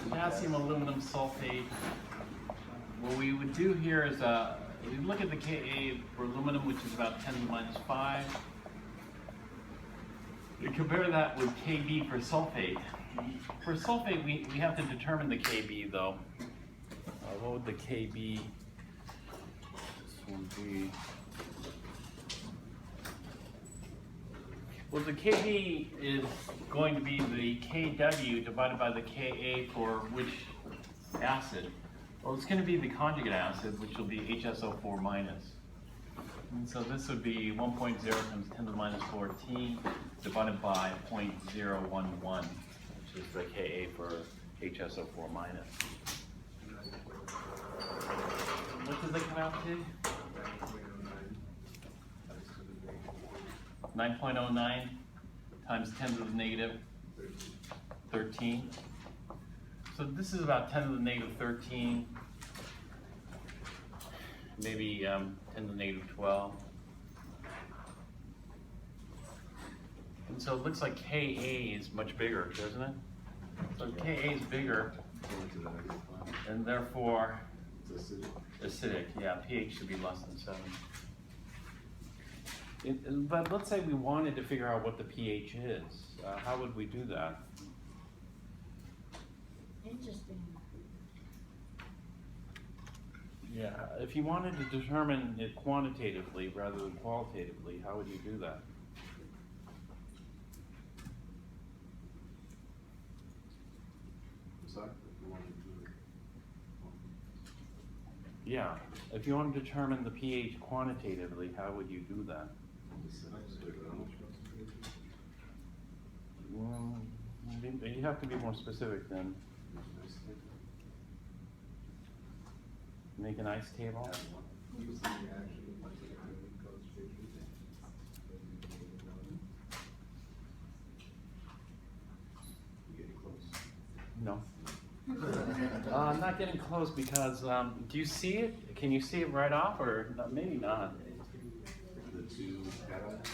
potassium aluminum sulfate. What we would do here is we look at the Ka for aluminum, which is about 10 to the minus 5. We compare that with Kb for sulfate. For sulfate, we have to determine the Kb though. What would the Kb? This one be. Well, the Kb is going to be the Kw divided by the Ka for which acid? Well, it's going to be the conjugate acid, which will be HSO4 minus. And so this would be 1.0 times 10 to the minus 14 divided by 0.011, which is the Ka for HSO4 minus. What does that come out to? 9.09 times 10 to the negative 13. So this is about 10 to the negative 13, maybe 10 to the negative 12. And so it looks like Ka is much bigger, doesn't it? So Ka is bigger, and therefore acidic. Yeah, pH should be less than 7. But let's say we wanted to figure out what the pH is. How would we do that? Interesting. Yeah, if you wanted to determine it quantitatively rather than qualitatively, how would you do that? Yeah, if you want to determine the pH quantitatively, how would you do that? You have to be more specific then. Make an ice table? No. I'm not getting close because, do you see it? Can you see it right off or no, maybe not? The two atoms.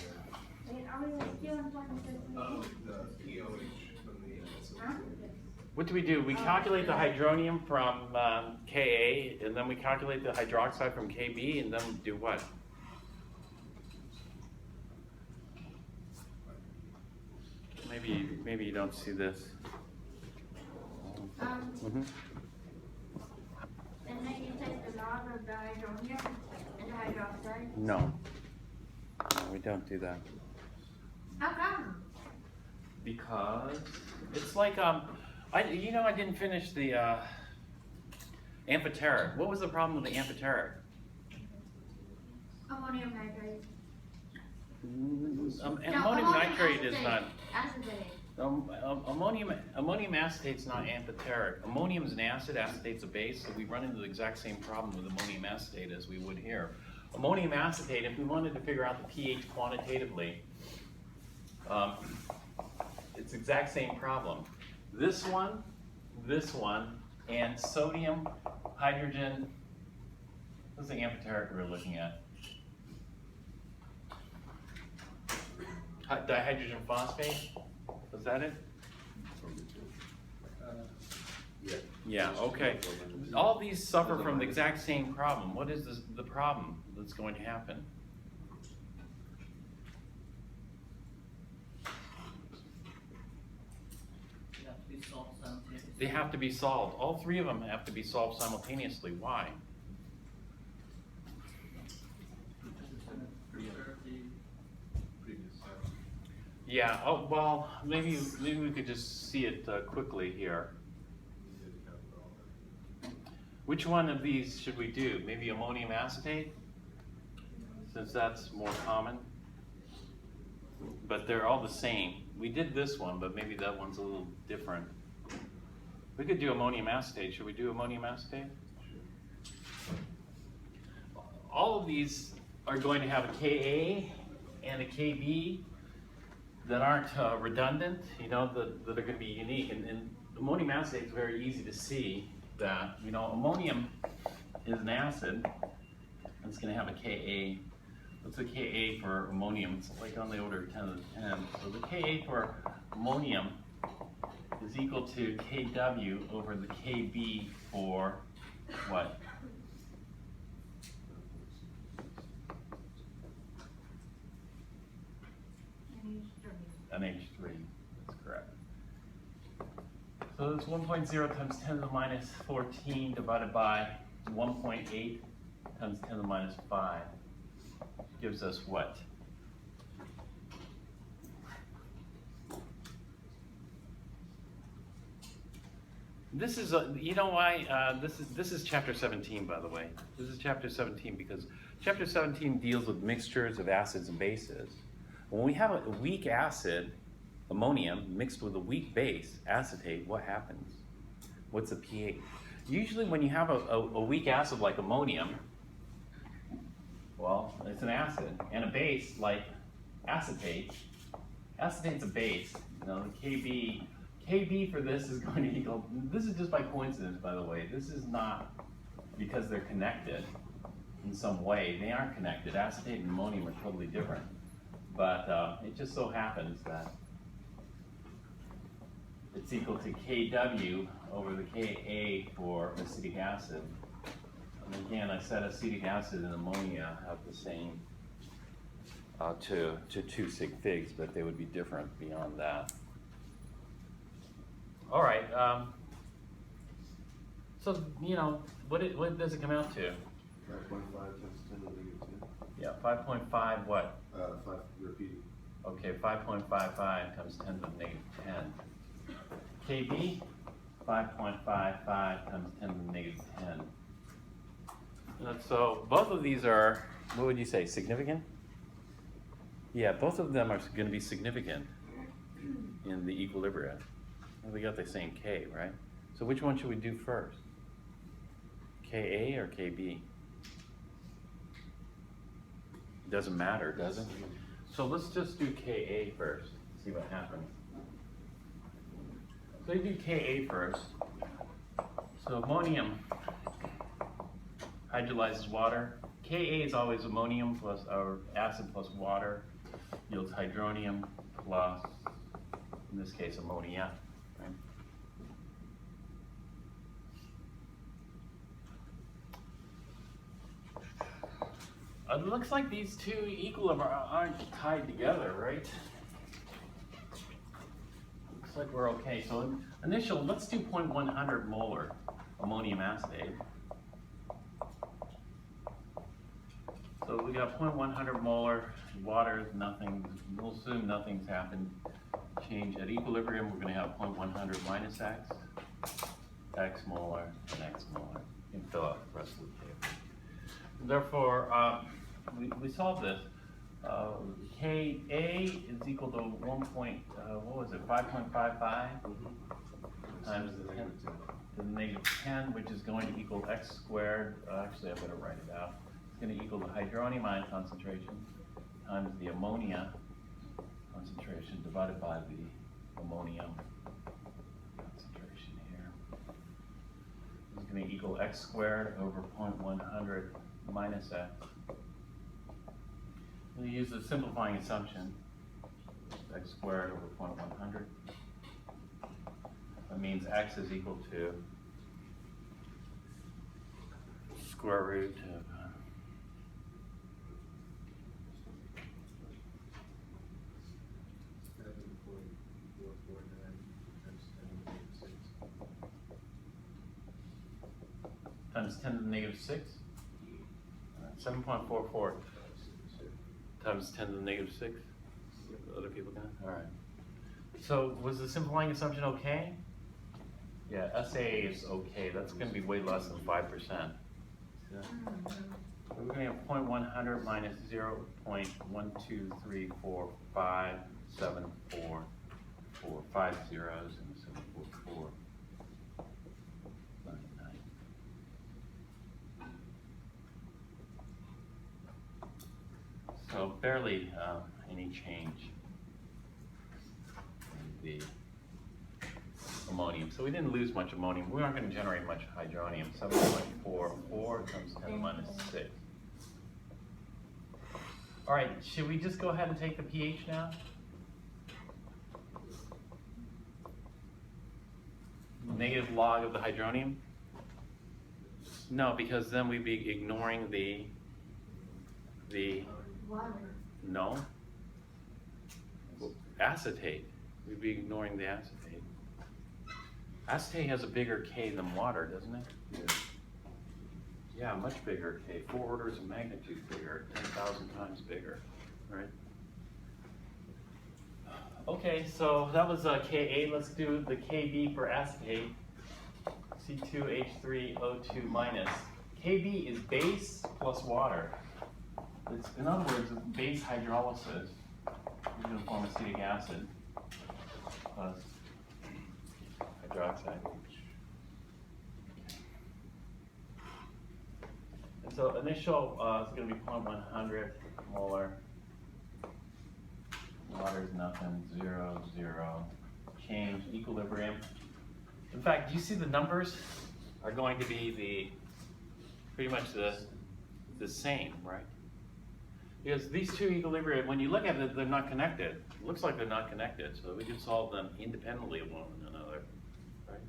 What do we do? We calculate the hydronium from Ka, and then we calculate the hydroxide from Kb, and then do what? Maybe you don't see this. And then you take the log of the hydronium and the hydroxide? No, we don't do that. How come? Because it's like I didn't finish the amphoteric. What was the problem with the amphoteric? Ammonium nitrate. Ammonium nitrate is not. Acetate. Ammonium acetate's not amphoteric. Ammonium is an acid, acetate's a base, so we run into the exact same problem with ammonium acetate as we would here. Ammonium acetate, if we wanted to figure out the pH quantitatively, it's the exact same problem. This one, and sodium, hydrogen, what's the amphoteric we're looking at? Dihydrogen phosphate? Was that it? Yeah, okay. All these suffer from the exact same problem. What is the problem that's going to happen? They have to be solved. All three of them have to be solved simultaneously. Why? Yeah, oh, well, maybe we could just see it quickly here. Which one of these should we do? Maybe ammonium acetate, since that's more common. But they're all the same. We did this one, but maybe that one's a little different. We could do ammonium acetate. Should we do ammonium acetate? All of these are going to have a Ka and a Kb that aren't redundant, that are going to be unique. And ammonium acetate is very easy to see that, ammonium is an acid, and it's going to have a Ka. What's the Ka for ammonium? It's like on the order of 10 to the 10. So the Ka for ammonium is equal to Kw over the Kb for what? NH3, that's correct. So it's 1.0 times 10 to the minus 14 divided by 1.8 times 10 to the minus 5 gives us what? This is, you know why, this is chapter 17, by the way. This is chapter 17 because chapter 17 deals with mixtures of acids and bases. When we have a weak acid, ammonium, mixed with a weak base, acetate, what happens? What's the pH? Usually when you have a weak acid like ammonium, well, it's an acid, and a base like acetate. Acetate's a base. You know, the Kb for this is going to equal, this is just by coincidence, by the way. This is not because they're connected in some way. They aren't connected. Acetate and ammonium are totally different. But it just so happens that it's equal to Kw over the Ka for acetic acid. And again, I said acetic acid and ammonia have the same to 2 sig figs, but they would be different beyond that. All right. So, you know, what does it come out to? 5.5 times 10 to the negative 10. Yeah, 5.5 what? 5 repeating. Okay, 5.55 times 10 to the negative 10. Kb, 5.55 times 10 to the negative 10. And so both of these are, what would you say, significant? Yeah, both of them are going to be significant in the equilibria. Well, we got the same K, right? So which one should we do first? Ka or Kb? Doesn't matter, does it? So let's just do Ka first, see what happens. So you do Ka first. So ammonium hydrolyzes water. Ka is always ammonium plus, or acid plus water, yields hydronium plus, in this case, ammonia. Right? It looks like these two equilibria aren't tied together, right? Looks like we're okay. So initial, let's do 0.100 molar ammonium acetate. So we got 0.100 molar water, nothing, we'll assume nothing's happened. Change at equilibrium, we're going to have 0.100 minus x molar, and x molar. You can fill out the rest of the table. Therefore, we solve this. Ka is equal to 5.55 times 10 to the negative 10, which is going to equal x squared. Actually, I better write it out. It's going to equal the hydronium ion concentration times the ammonia concentration divided by the ammonium concentration here. It's going to equal x squared over 0.100 minus x. We'll use the simplifying assumption, x squared over 0.100. That means x is equal to square root of 10 to the negative 6. 7.44 times 10 to the negative 6. Other people can? All right. So was the simplifying assumption okay? Yeah, SA is okay. That's going to be way less than 5%. Yeah. So we're going to have 0.100 minus 0.1234574, 5 zeros and 744. So barely any change in the ammonium. So we didn't lose much ammonium. We aren't going to generate much hydronium. 7.44 times 10 to the minus 6. All right, should we just go ahead and take the pH now? negative log of the hydronium? No, because then we'd be ignoring the Water. no, acetate. We'd be ignoring the acetate. Acetate has a bigger K than water, doesn't it? Yeah. Yeah, much bigger K, 4 orders of magnitude bigger, 10,000 times bigger, right? Okay, so that was Ka. Let's do the Kb for acetate. C2H3O2 minus. Kb is base plus water. It's, in other words, base hydrolysis. You're going to form acetic acid plus hydroxide. And so initial is going to be 0.100 molar. Water is nothing, 0, 0. Change, equilibrium. In fact, do you see the numbers are going to be pretty much the same, right? Because these two equilibria, when you look at it, they're not connected. It looks like they're not connected, so we can solve them independently of one another, right?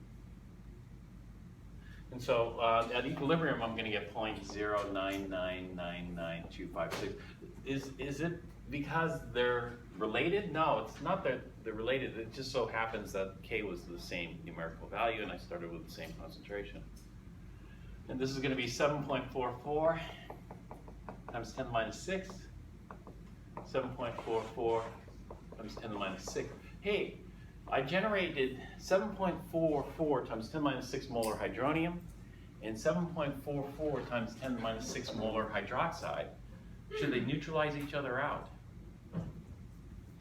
And so at equilibrium, I'm going to get 0.0999256. Is it because they're related? No, it's not that they're related. It just so happens that K was the same numerical value, and I started with the same concentration. And this is going to be 7.44 times 10 to the minus 6. 7.44 times 10 to the minus 6. Hey, I generated 7.44 times 10 to the minus 6 molar hydronium and 7.44 times 10 to the minus 6 molar hydroxide. Should they neutralize each other out?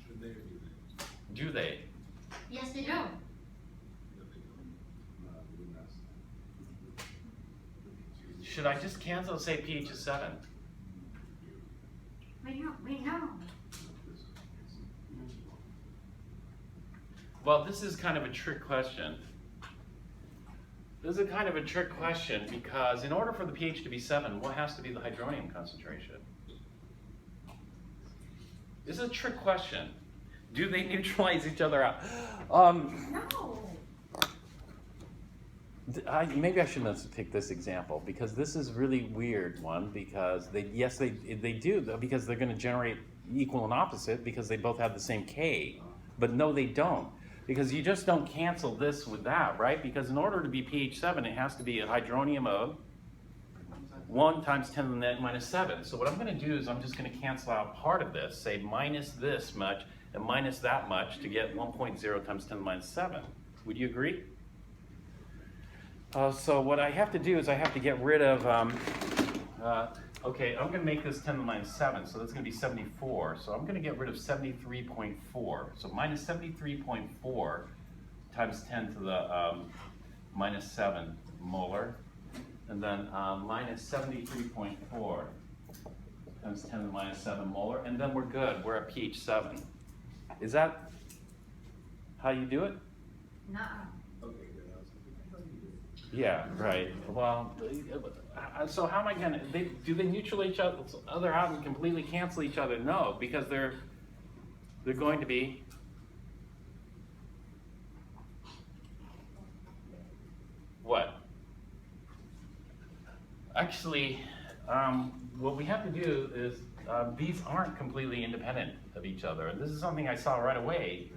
Should they or do they? Do they? Yes, they do. No, we wouldn't ask that. Should I just cancel and say pH is 7? We know. Well, this is kind of a trick question. This is a kind of a trick question because in order for the pH to be 7, what has to be the hydronium concentration? This is a trick question. Do they neutralize each other out? No. Maybe I shouldn't take this example because this is really weird one because they do because they're going to generate equal and opposite because they both have the same K, but no they don't because you just don't cancel this with that, right? Because in order to be pH 7 it has to be a hydronium of 1 times 10 to the net minus 7. So what I'm going to do is I'm just going to cancel out part of this, say minus this much and minus that much to get 1.0 times 10 to the minus 7. Would you agree? So what I have to do is I have to get rid of, okay, I'm going to make this 10 to the minus 7, so that's going to be 74. So I'm going to get rid of 73.4. So minus 73.4 times 10 to the minus 7 molar. And then minus 73.4 times 10 to the minus 7 molar. And then we're good. We're at pH 7. Is that how you do it? No. Okay, good. I thought you did. Yeah, right. Well, so how am I gonna, do they neutralize each other out and completely cancel each other? No, because they're going to be what? Actually, what we have to do is, these aren't completely independent of each other. And this is something I saw right away.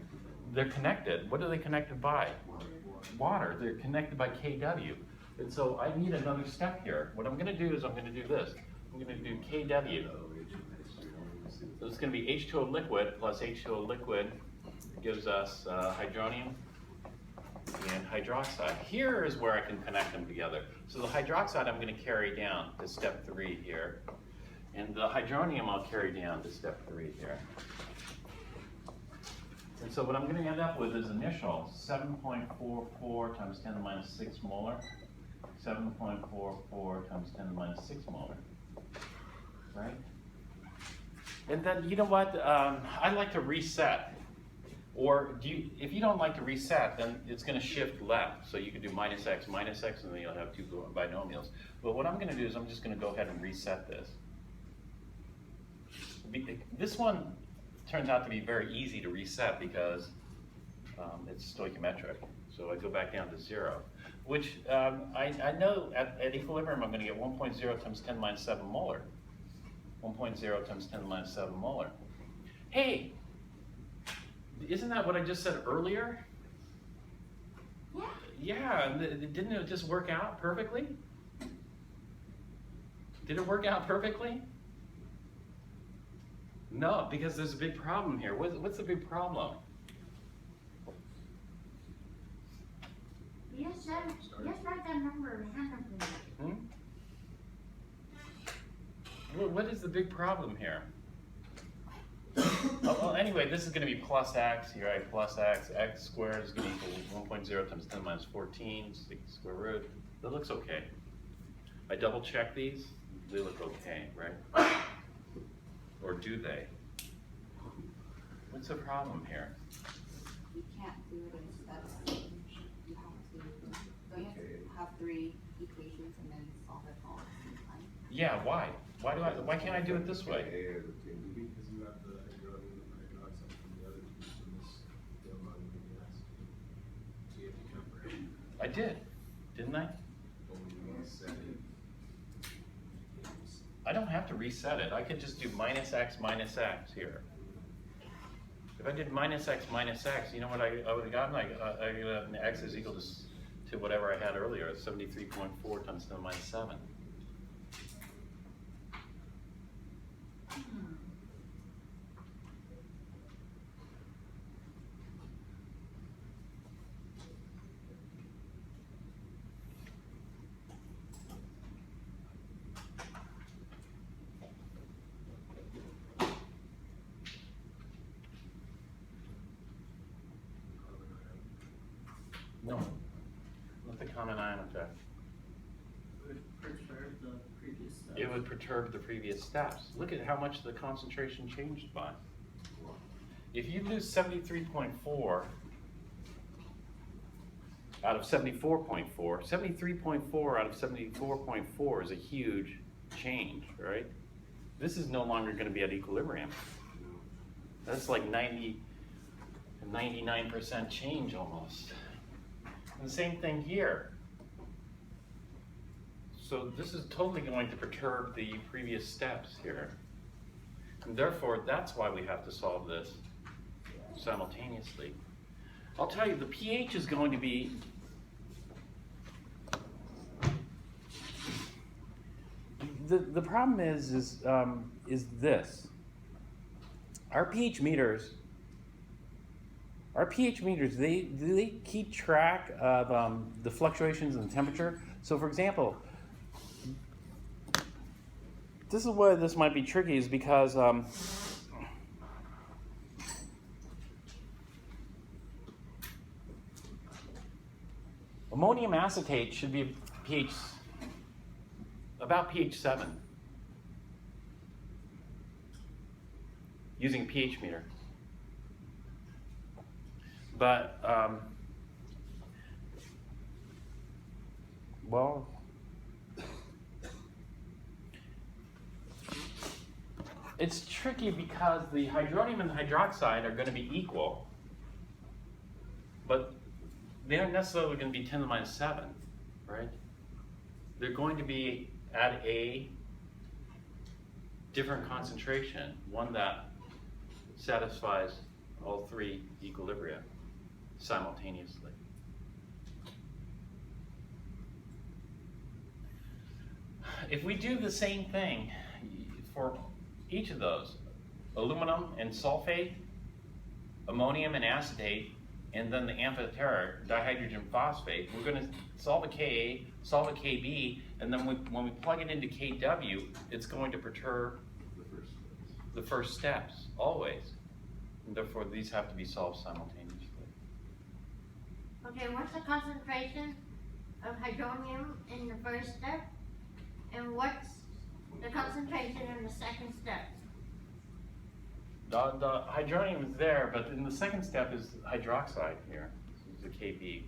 They're connected. What are they connected by? Water. They're connected by Kw. And so I need another step here. What I'm going to do is I'm going to do this. I'm going to do Kw. So it's going to be H2O liquid plus H2O liquid gives us hydronium and hydroxide. Here is where I can connect them together. So the hydroxide I'm going to carry down to step 3 here. And the hydronium I'll carry down to step 3 here. And so what I'm going to end up with is initial 7.44 times 10 to the minus 6 molar. 7.44 times 10 to the minus 6 molar. Right? And then, you know what? I like to reset. Or if you don't like to reset, then it's going to shift left. So you can do minus x, and then you'll have 2 binomials. But what I'm going to do is I'm just going to go ahead and reset this. This one turns out to be very easy to reset because it's stoichiometric. So I go back down to 0, which I know at equilibrium I'm going to get 1.0 times 10 minus 7 molar. 1.0 times 10 minus 7 molar. Hey, isn't that what I just said earlier? Yeah. Yeah, and didn't it just work out perfectly? Did it work out perfectly? No, because there's a big problem here. What's the big problem? Yes, write that number behind them. What is the big problem here? Well, anyway, this is going to be plus x, here I plus x squared is going to equal 1.0 times 10 minus 14, square root. That looks okay. I double check these, they look okay, right? Or do they? What's the problem here? You can't do it in steps. You have to have 3 equations and then solve it all at the same time. Yeah, why? Why can't I do it this way? Because you have the hydroxide from the other two from this amount of gas. So you have to count for it. I did, didn't I? Only set it. I don't have to reset it. I could just do minus x here. If I did minus x, you know what I would have gotten? I gotten x is equal to whatever I had earlier, 73.4 times 10 minus 7. No, not the common ion effect. It would perturb the previous steps. Look at how much the concentration changed by. If you lose 73.4 out of 74.4, 73.4 out of 74.4 is a huge change, right? This is no longer going to be at equilibrium. That's like 99% change almost. And the same thing here. So this is totally going to perturb the previous steps here. And therefore, that's why we have to solve this simultaneously. I'll tell you, the pH is going to be the problem is this. Our pH meters, they keep track of the fluctuations in temperature. So for example, this is why this might be tricky, is because ammonium acetate should be pH about pH 7 using pH meter. But well, it's tricky because the hydronium and the hydroxide are going to be equal, but they aren't necessarily going to be 10 to the minus 7, right? They're going to be at a different concentration, one that satisfies all 3 equilibria simultaneously. If we do the same thing for each of those, aluminum and sulfate, ammonium and acetate, and then the amphoteric dihydrogen phosphate, we're going to solve a Ka, solve a Kb, and then when we plug it into Kw, it's going to perturb the first steps, always. And therefore, these have to be solved simultaneously. Okay, what's the concentration of hydronium in the first step? And what's the concentration in the second step? The hydronium is there, but in the second step is hydroxide here, this is the Kb.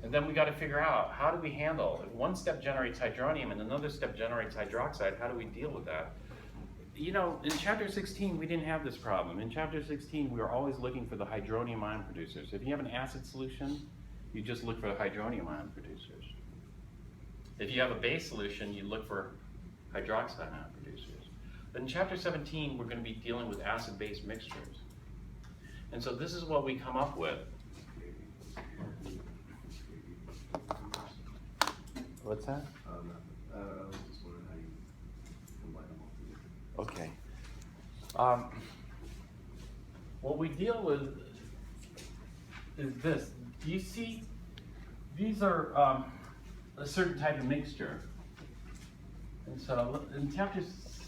And then we got to figure out, how do we handle, if one step generates hydronium and another step generates hydroxide, how do we deal with that? you know, in chapter 16, we didn't have this problem. In chapter 16, we were always looking for the hydronium ion producers. If you have an acid solution, you just look for the hydronium ion producers. If you have a base solution, you look for hydroxide ion producers. But in chapter 17, we're going to be dealing with acid-base mixtures. And so this is what we come up with. What's that? I was just wondering how you combine them all together. Okay. What we deal with is this. Do you see? These are a certain type of mixture. And so in chapter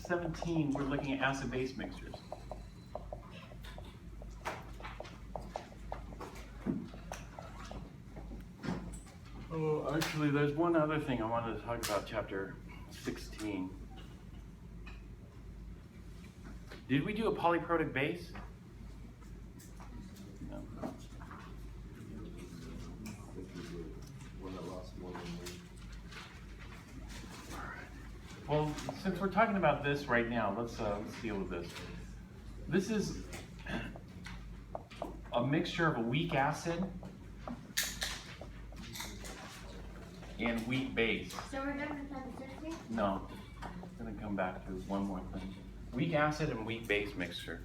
17, we're looking at acid-base mixtures. Oh, actually, there's one other thing I wanted to talk about chapter 16. Did we do a polyprotic base? No. One that lost more than one. Well, since we're talking about this right now, let's deal with this. This is a mixture of a weak acid and weak base. So we're done with chapter 16? No, I'm gonna come back to one more thing. Weak acid and weak base mixture.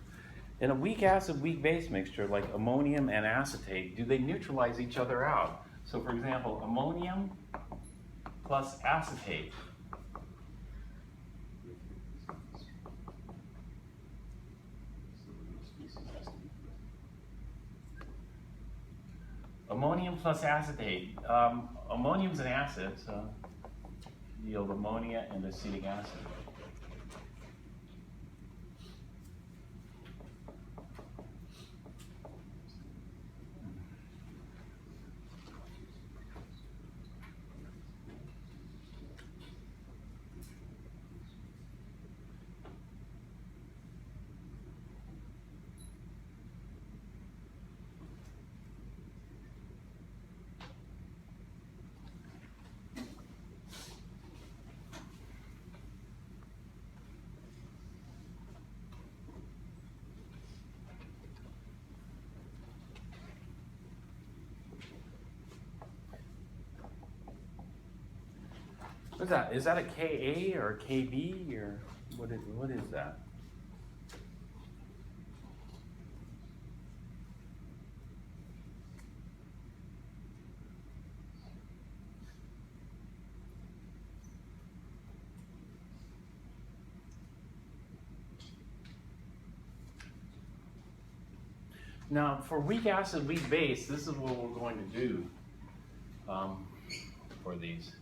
In a weak acid, weak base mixture, like ammonium and acetate, do they neutralize each other out? So for example, ammonium plus acetate. Ammonium plus acetate. Ammonium's an acid, so yield ammonia and acetic acid. What's that? Is that a Ka or a Kb or what is that? Now, for weak acid, weak base, this is what we're going to do for these.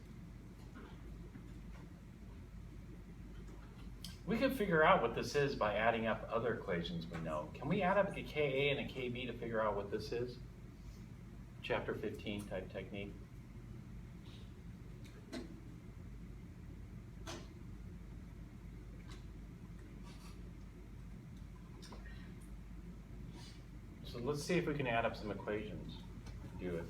We can figure out what this is by adding up other equations we know. Can we add up a Ka and a Kb to figure out what this is? Chapter 15 type technique. So let's see if we can add up some equations. Do it.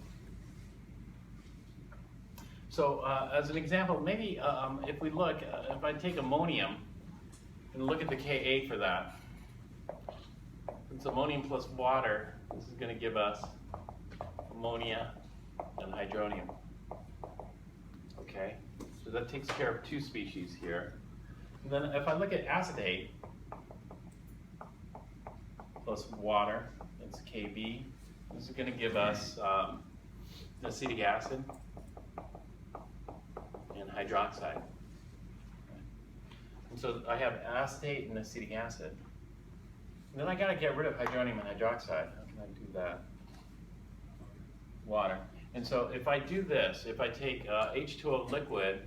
So as an example, maybe if we look, if I take ammonium and look at the Ka for that, it's ammonium plus water. This is going to give us ammonia and hydronium. Okay, so that takes care of two species here. And then if I look at acetate plus water, it's Kb. This is going to give us acetic acid and hydroxide. And so I have acetate and acetic acid. And then I got to get rid of hydronium and hydroxide. How can I do that? Water. And so if I do this, if I take H2O liquid,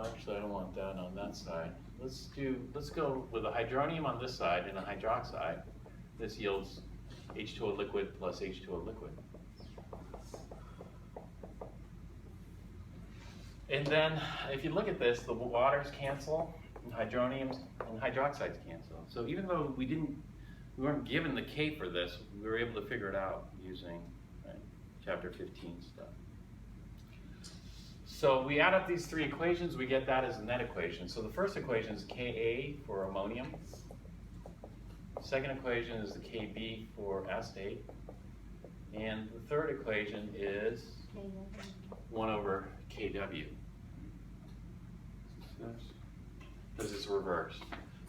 actually I don't want that on that side. Let's go with a hydronium on this side and a hydroxide. This yields H2O liquid plus H2O liquid. And then if you look at this, the waters cancel, and hydroniums and hydroxides cancel. So even though we weren't given the K for this, we were able to figure it out using chapter 15 stuff. So we add up these three equations, we get that as a net equation. So the first equation is Ka for ammonium. Second equation is the Kb for acetate. And the third equation is 1 over Kw. Because it's reversed.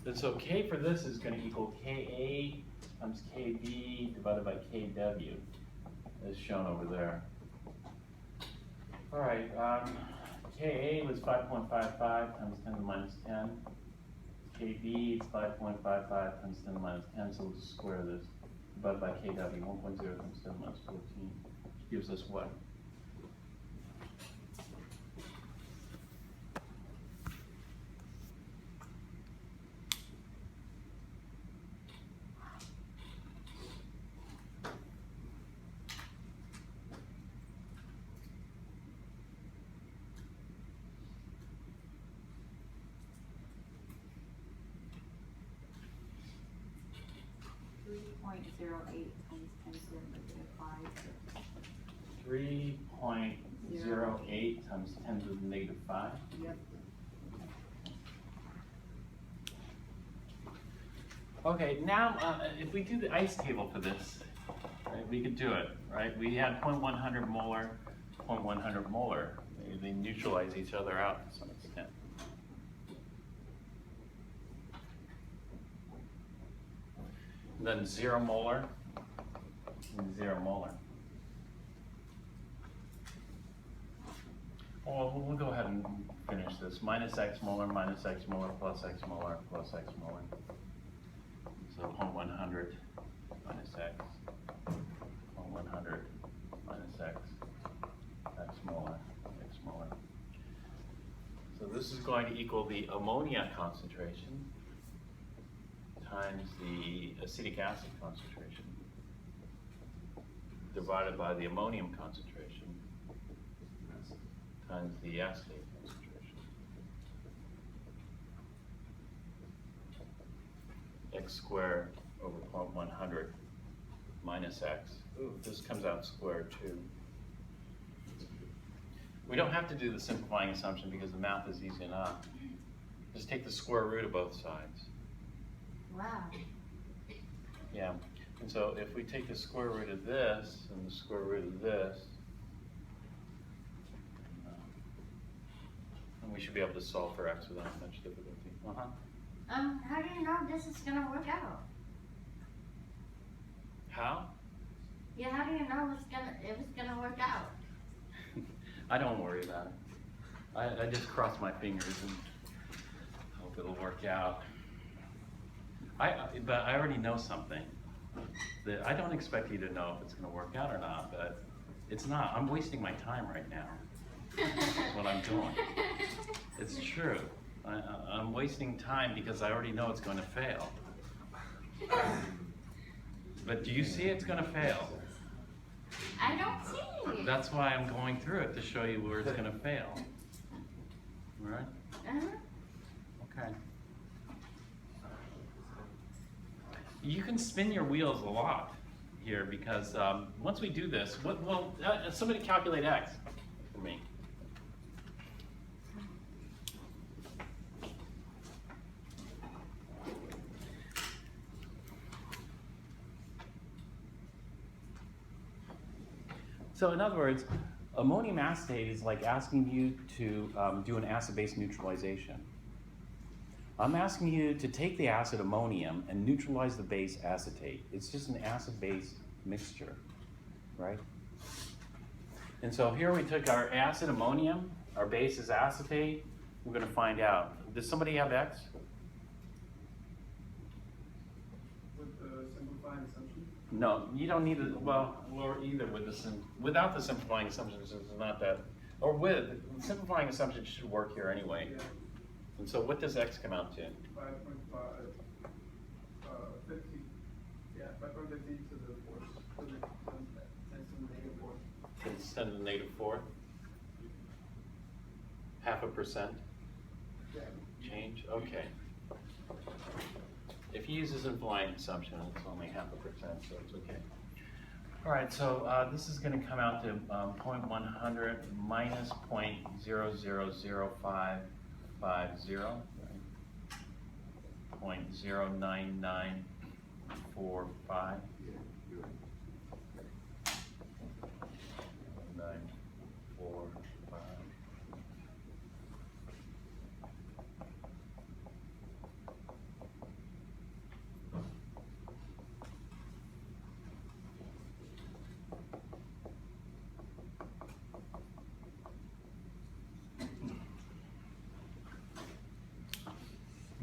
And so K for this is going to equal Ka times Kb divided by Kw, as shown over there. All right, Ka was 5.55 times 10 to the minus 10. Kb is 5.55 times 10 to the minus 10, so we'll just square this. Divided by Kw, 1.0 times 10 to the minus 14, which gives us what? 3.08 times 10 to the negative 5. 3.08 times 10 to the negative 5. Yep. Okay, now if we do the ice table for this, right, we could do it, right? We had 0.100 molar, 0.100 molar. They neutralize each other out to some extent. And then 0 molar and 0 molar. Well, we'll go ahead and finish this. Minus X molar, plus X molar, plus X molar. So 0.100 minus X, 0.100 minus X, X molar, X molar. So this is going to equal the ammonia concentration times the acetic acid concentration divided by the ammonium concentration times the acetate concentration. X squared over 0.100 minus X. Ooh, this comes out squared too. We don't have to do the simplifying assumption because the math is easy enough. Just take the square root of both sides. Wow. Yeah, and so if we take the square root of this and the square root of this, and we should be able to solve for X without much difficulty. How do you know this is gonna work out? How? Yeah, how do you know if it's gonna work out? I don't worry about it. I just cross my fingers and hope it'll work out. But I already know something. That I don't expect you to know if it's going to work out or not, but it's not. I'm wasting my time right now. That's what I'm doing. It's true. I'm wasting time because I already know it's going to fail. But do you see it's going to fail? I don't see it. That's why I'm going through it, to show you where it's going to fail. All right? Okay. You can spin your wheels a lot here because once we do this, somebody calculate X for me. So in other words, ammonium acetate is like asking you to do an acid-base neutralization. I'm asking you to take the acid ammonium and neutralize the base acetate. It's just an acid-base mixture, right? And so here we took our acid ammonium, our base is acetate. We're going to find out. Does somebody have X? With the simplifying assumption? No, you don't need it. Well, or either with without the simplifying assumptions, it's not that. Or with simplifying assumptions should work here anyway. Yeah. And so what does X come out to? 5.5, 50. Yeah, 5.50 to the fourth, to the 10 to the negative fourth. 10 to the negative 4th? 0.5% Yeah. change? Okay. If you use a simplifying assumption, it's only 0.5%, so it's okay. All right, so this is going to come out to 0.100 minus 0.0005550, right? 0.09945. 945.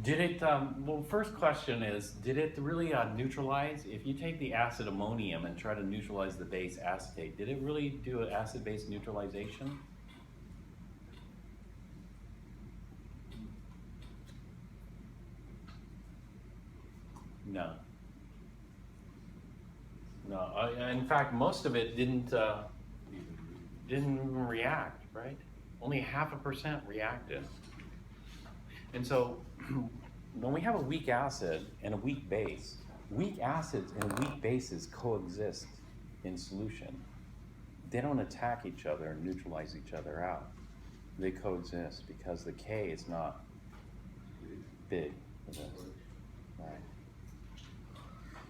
Did it, well, first question is, did it really neutralize? If you take the acid ammonium and try to neutralize the base acetate, did it really do an acid-base neutralization? No. No, in fact, most of it didn't even react, right? Only 0.5% reacted. And so, when we have a weak acid and a weak base, weak acids and weak bases coexist in solution. They don't attack each other and neutralize each other out. They coexist because the K is not big for this. Right.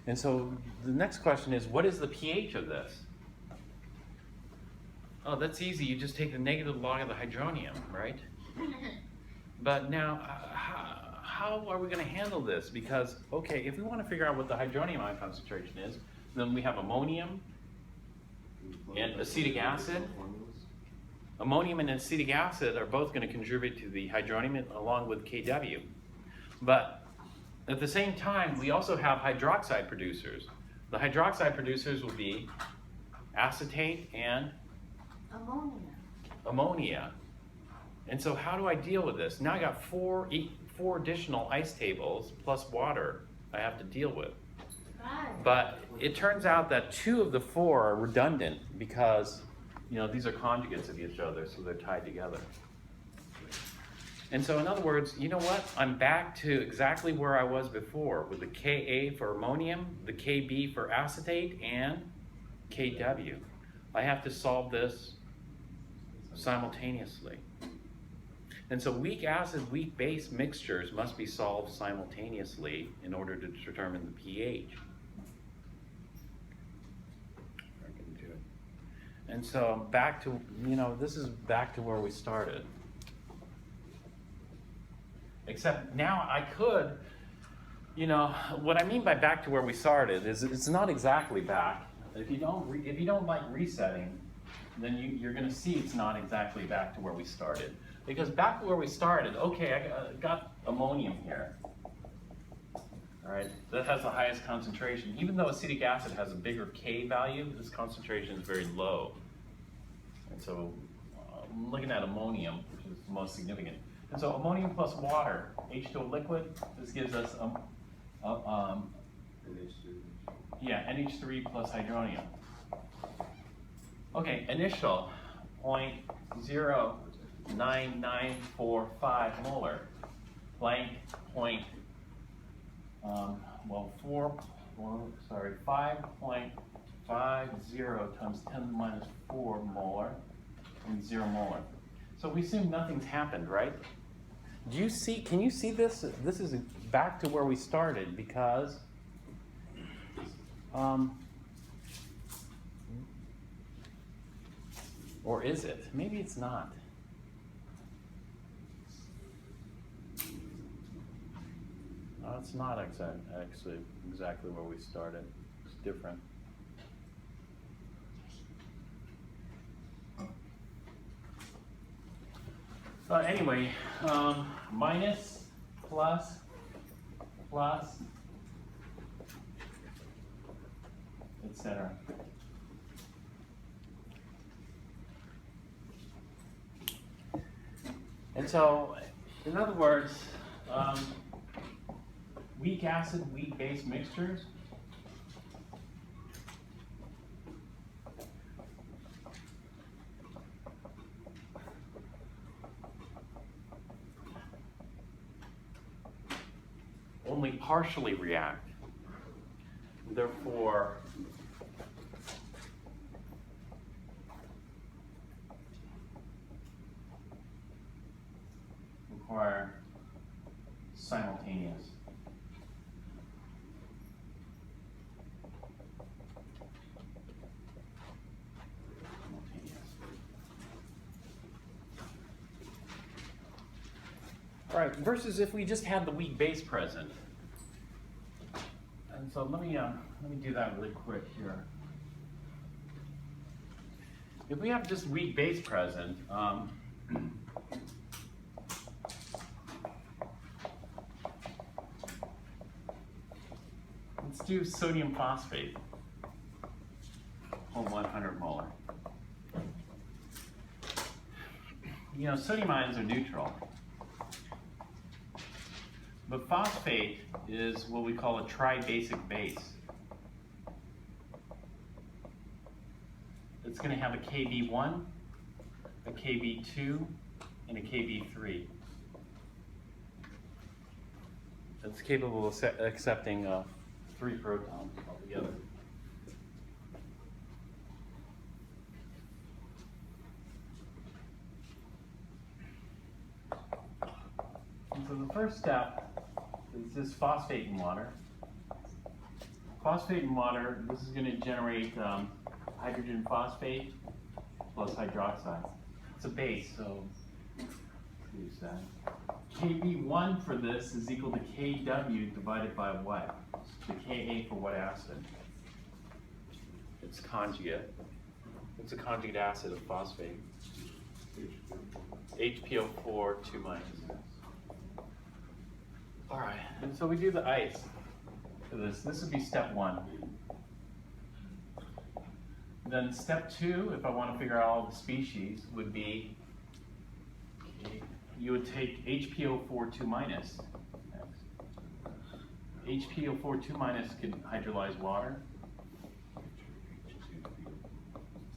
And so the next question is, what is the pH of this? Oh, that's easy. You just take the negative log of the hydronium, right? But now, how are we going to handle this? Because, okay, if we want to figure out what the hydronium ion concentration is, then we have ammonium and acetic acid. Ammonium and acetic acid are both going to contribute to the hydronium along with Kw. But at the same time, we also have hydroxide producers. The hydroxide producers will be acetate and ammonia. And so how do I deal with this? Now I got four additional ice tables plus water I have to deal with. But it turns out that 2 of the 4 are redundant because, you know, these are conjugates of each other, so they're tied together. And so in other words, you know what? I'm back to exactly where I was before with the Ka for ammonium, the Kb for acetate, and Kw. I have to solve this simultaneously. And so weak acid, weak base mixtures must be solved simultaneously in order to determine the pH. And so back to, you know, this is back to where we started. Except now I could, you know, what I mean by back to where we started is it's not exactly back. If you don't like resetting, then you're going to see it's not exactly back to where we started. Because back to where we started, okay, I got ammonium here. All right, that has the highest concentration. Even though acetic acid has a bigger K value, this concentration is very low. And so I'm looking at ammonium, which is the most significant. And so ammonium plus water, H2O liquid, this gives us NH3 plus hydronium. Okay, initial 0.09945 molar, blank 5.50 times 10 to the minus 4 molar, and 0 molar. So we assume nothing's happened, right? Do you see, can you see this? This is back to where we started because or is it? Maybe it's not. No, it's not actually exactly where we started. It's different. Anyway, minus, plus, etc. And so, in other words, weak acid, weak base mixtures only partially react. Therefore, require simultaneous. All right, versus if we just had the weak base present. And so let me do that really quick here. If we have just weak base present, let's do sodium phosphate, 100 molar. You know, sodium ions are neutral. But phosphate is what we call a tribasic base. It's going to have a Kb1, a Kb2, and a Kb3. It's capable of accepting 3 protons altogether. And so the first step is this phosphate in water. Phosphate in water, this is going to generate hydrogen phosphate plus hydroxide. It's a base, so use that. Kb1 for this is equal to Kw divided by what? The Ka for what acid? It's conjugate. It's a conjugate acid of phosphate. HPO4 2 minus. All right, and so we do the ice for this. This would be step 1. Then step 2, if I want to figure out all the species, would be you would take HPO4 2 minus. HPO4 2 minus can hydrolyze water.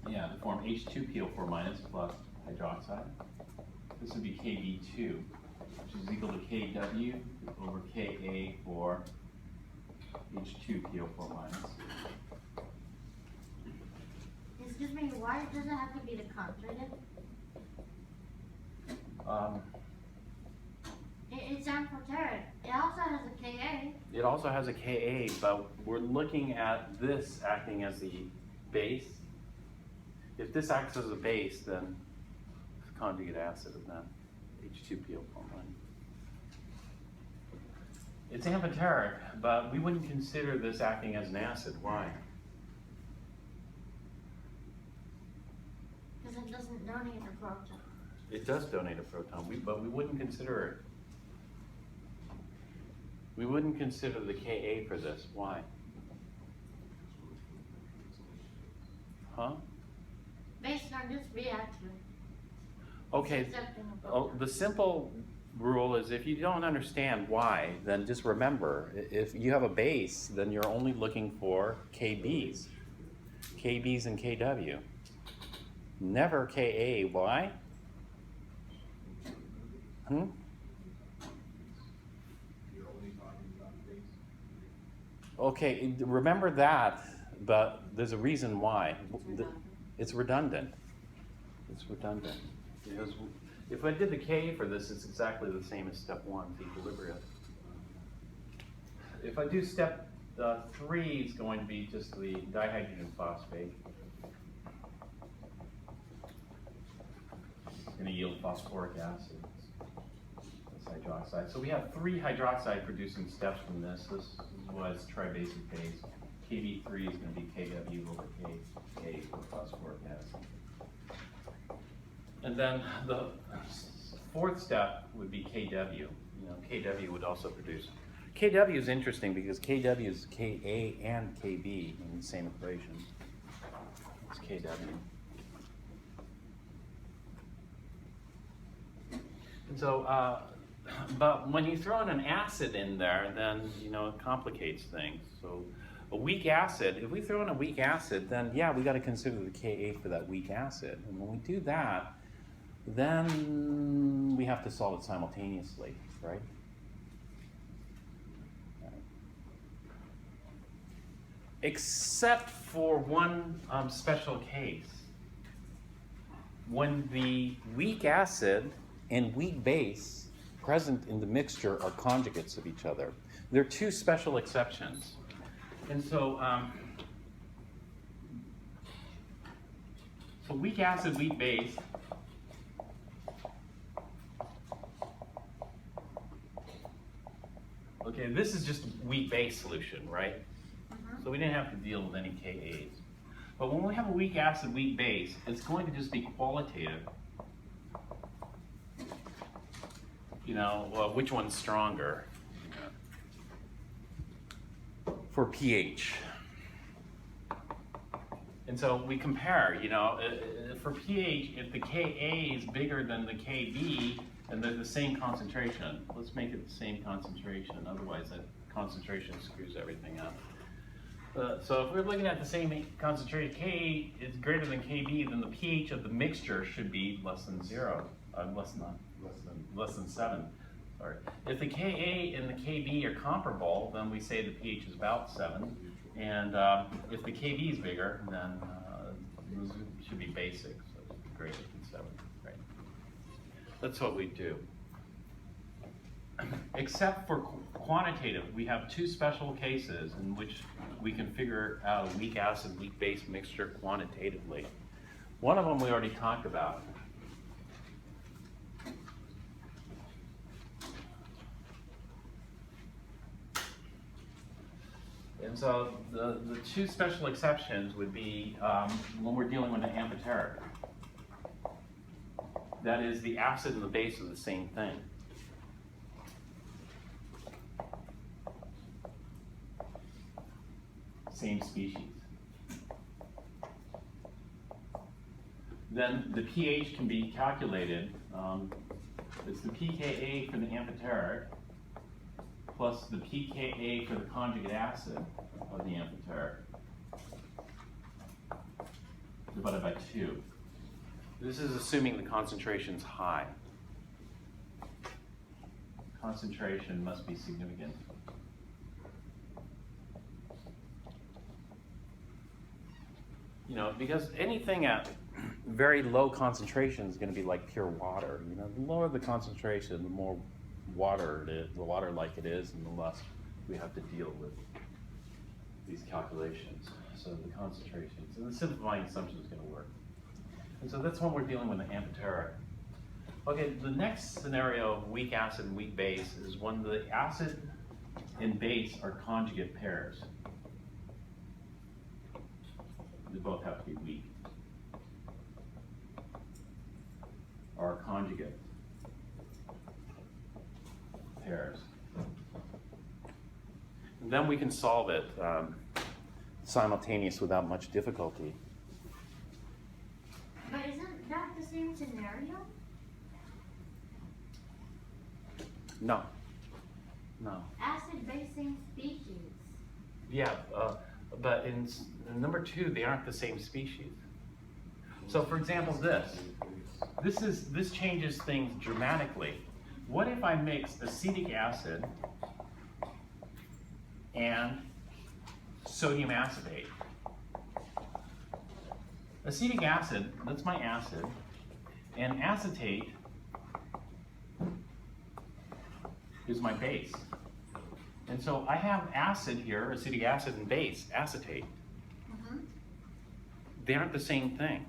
Yeah, to form H2PO4 minus plus hydroxide. This would be Kb2, which is equal to Kw over Ka for H2PO4 minus. Excuse me, why does it have to be the conjugated? It's amphoteric. It also has a Ka. It also has a Ka, but we're looking at this acting as the base. If this acts as a base, then it's a conjugate acid of that, H2PO4 minus. It's amphoteric, but we wouldn't consider this acting as an acid. Why? Because it doesn't donate a proton. It does donate a proton, but we wouldn't consider it. We wouldn't consider the Ka for this. Why? Huh? Based on this reaction. Okay, Accepting a proton. the simple rule is if you don't understand why, then just remember, if you have a base, then you're only looking for KBs. KBs and KW. Never Ka. Why? You're only talking about base. Okay, remember that, but there's a reason why. It's redundant. It's redundant. Because if I did the K for this, it's exactly the same as step 1, the equilibrium. If I do step 3, it's going to be just the dihydrogen phosphate. It's going to yield phosphoric acid. That's hydroxide. So we have 3 hydroxide producing steps from this. This was tribasic base. Kb3 is going to be Kw over Ka for phosphoric acid. And then the 4th step would be Kw. You know, Kw would also produce. Kw is interesting because Kw is Ka and Kb in the same equation. It's Kw. And so, but when you throw in an acid in there, then, you know, it complicates things. So a weak acid, if we throw in a weak acid, then yeah, we got to consider the Ka for that weak acid. And when we do that, then we have to solve it simultaneously, right? Except for one special case. When the weak acid and weak base present in the mixture are conjugates of each other. There are two special exceptions. And so, so weak acid, weak base. Okay, this is just weak base solution, right? So we didn't have to deal with any Kas. But when we have a weak acid, weak base, it's going to just be qualitative. You know, well, which one's stronger? For pH. And so we compare, you know, for pH, if the Ka is bigger than the Kb, and they're the same concentration, let's make it the same concentration, otherwise that concentration screws everything up. So if we're looking at the same concentration, Ka is greater than Kb, then the pH of the mixture should be less than 0, less than 7. Sorry. If the Ka and the Kb are comparable, then we say the pH is about 7. And if the Kb is bigger, then those should be basic, so it's greater than 7. Right? That's what we do. Except for quantitative, we have two special cases in which we can figure out a weak acid, weak base mixture quantitatively. One of them we already talked about. And so the two special exceptions would be when we're dealing with an amphoteric. That is, the acid and the base are the same thing. Same species. Then the pH can be calculated. It's the pKa for the amphoteric plus the pKa for the conjugate acid of the amphoteric divided by 2. This is assuming the concentration's high. Concentration must be significant. You know, because anything at very low concentration is going to be like pure water. You know, the lower the concentration, the more water it is, the water-like it is, and the less we have to deal with these calculations. So the concentrations, and the simplifying assumption is going to work. And so that's when we're dealing with an amphoteric. Okay, the next scenario of weak acid and weak base is when the acid and base are conjugate pairs. They both have to be weak. Or conjugate pairs. And then we can solve it simultaneous without much difficulty. But isn't that the same scenario? No. No. Acid base same species. Yeah, but in number 2, they aren't the same species. So for example, this changes things dramatically. What if I mix acetic acid and sodium acetate? Acetic acid, that's my acid, and acetate is my base. And so I have acid here, acetic acid and base, acetate. They aren't the same thing.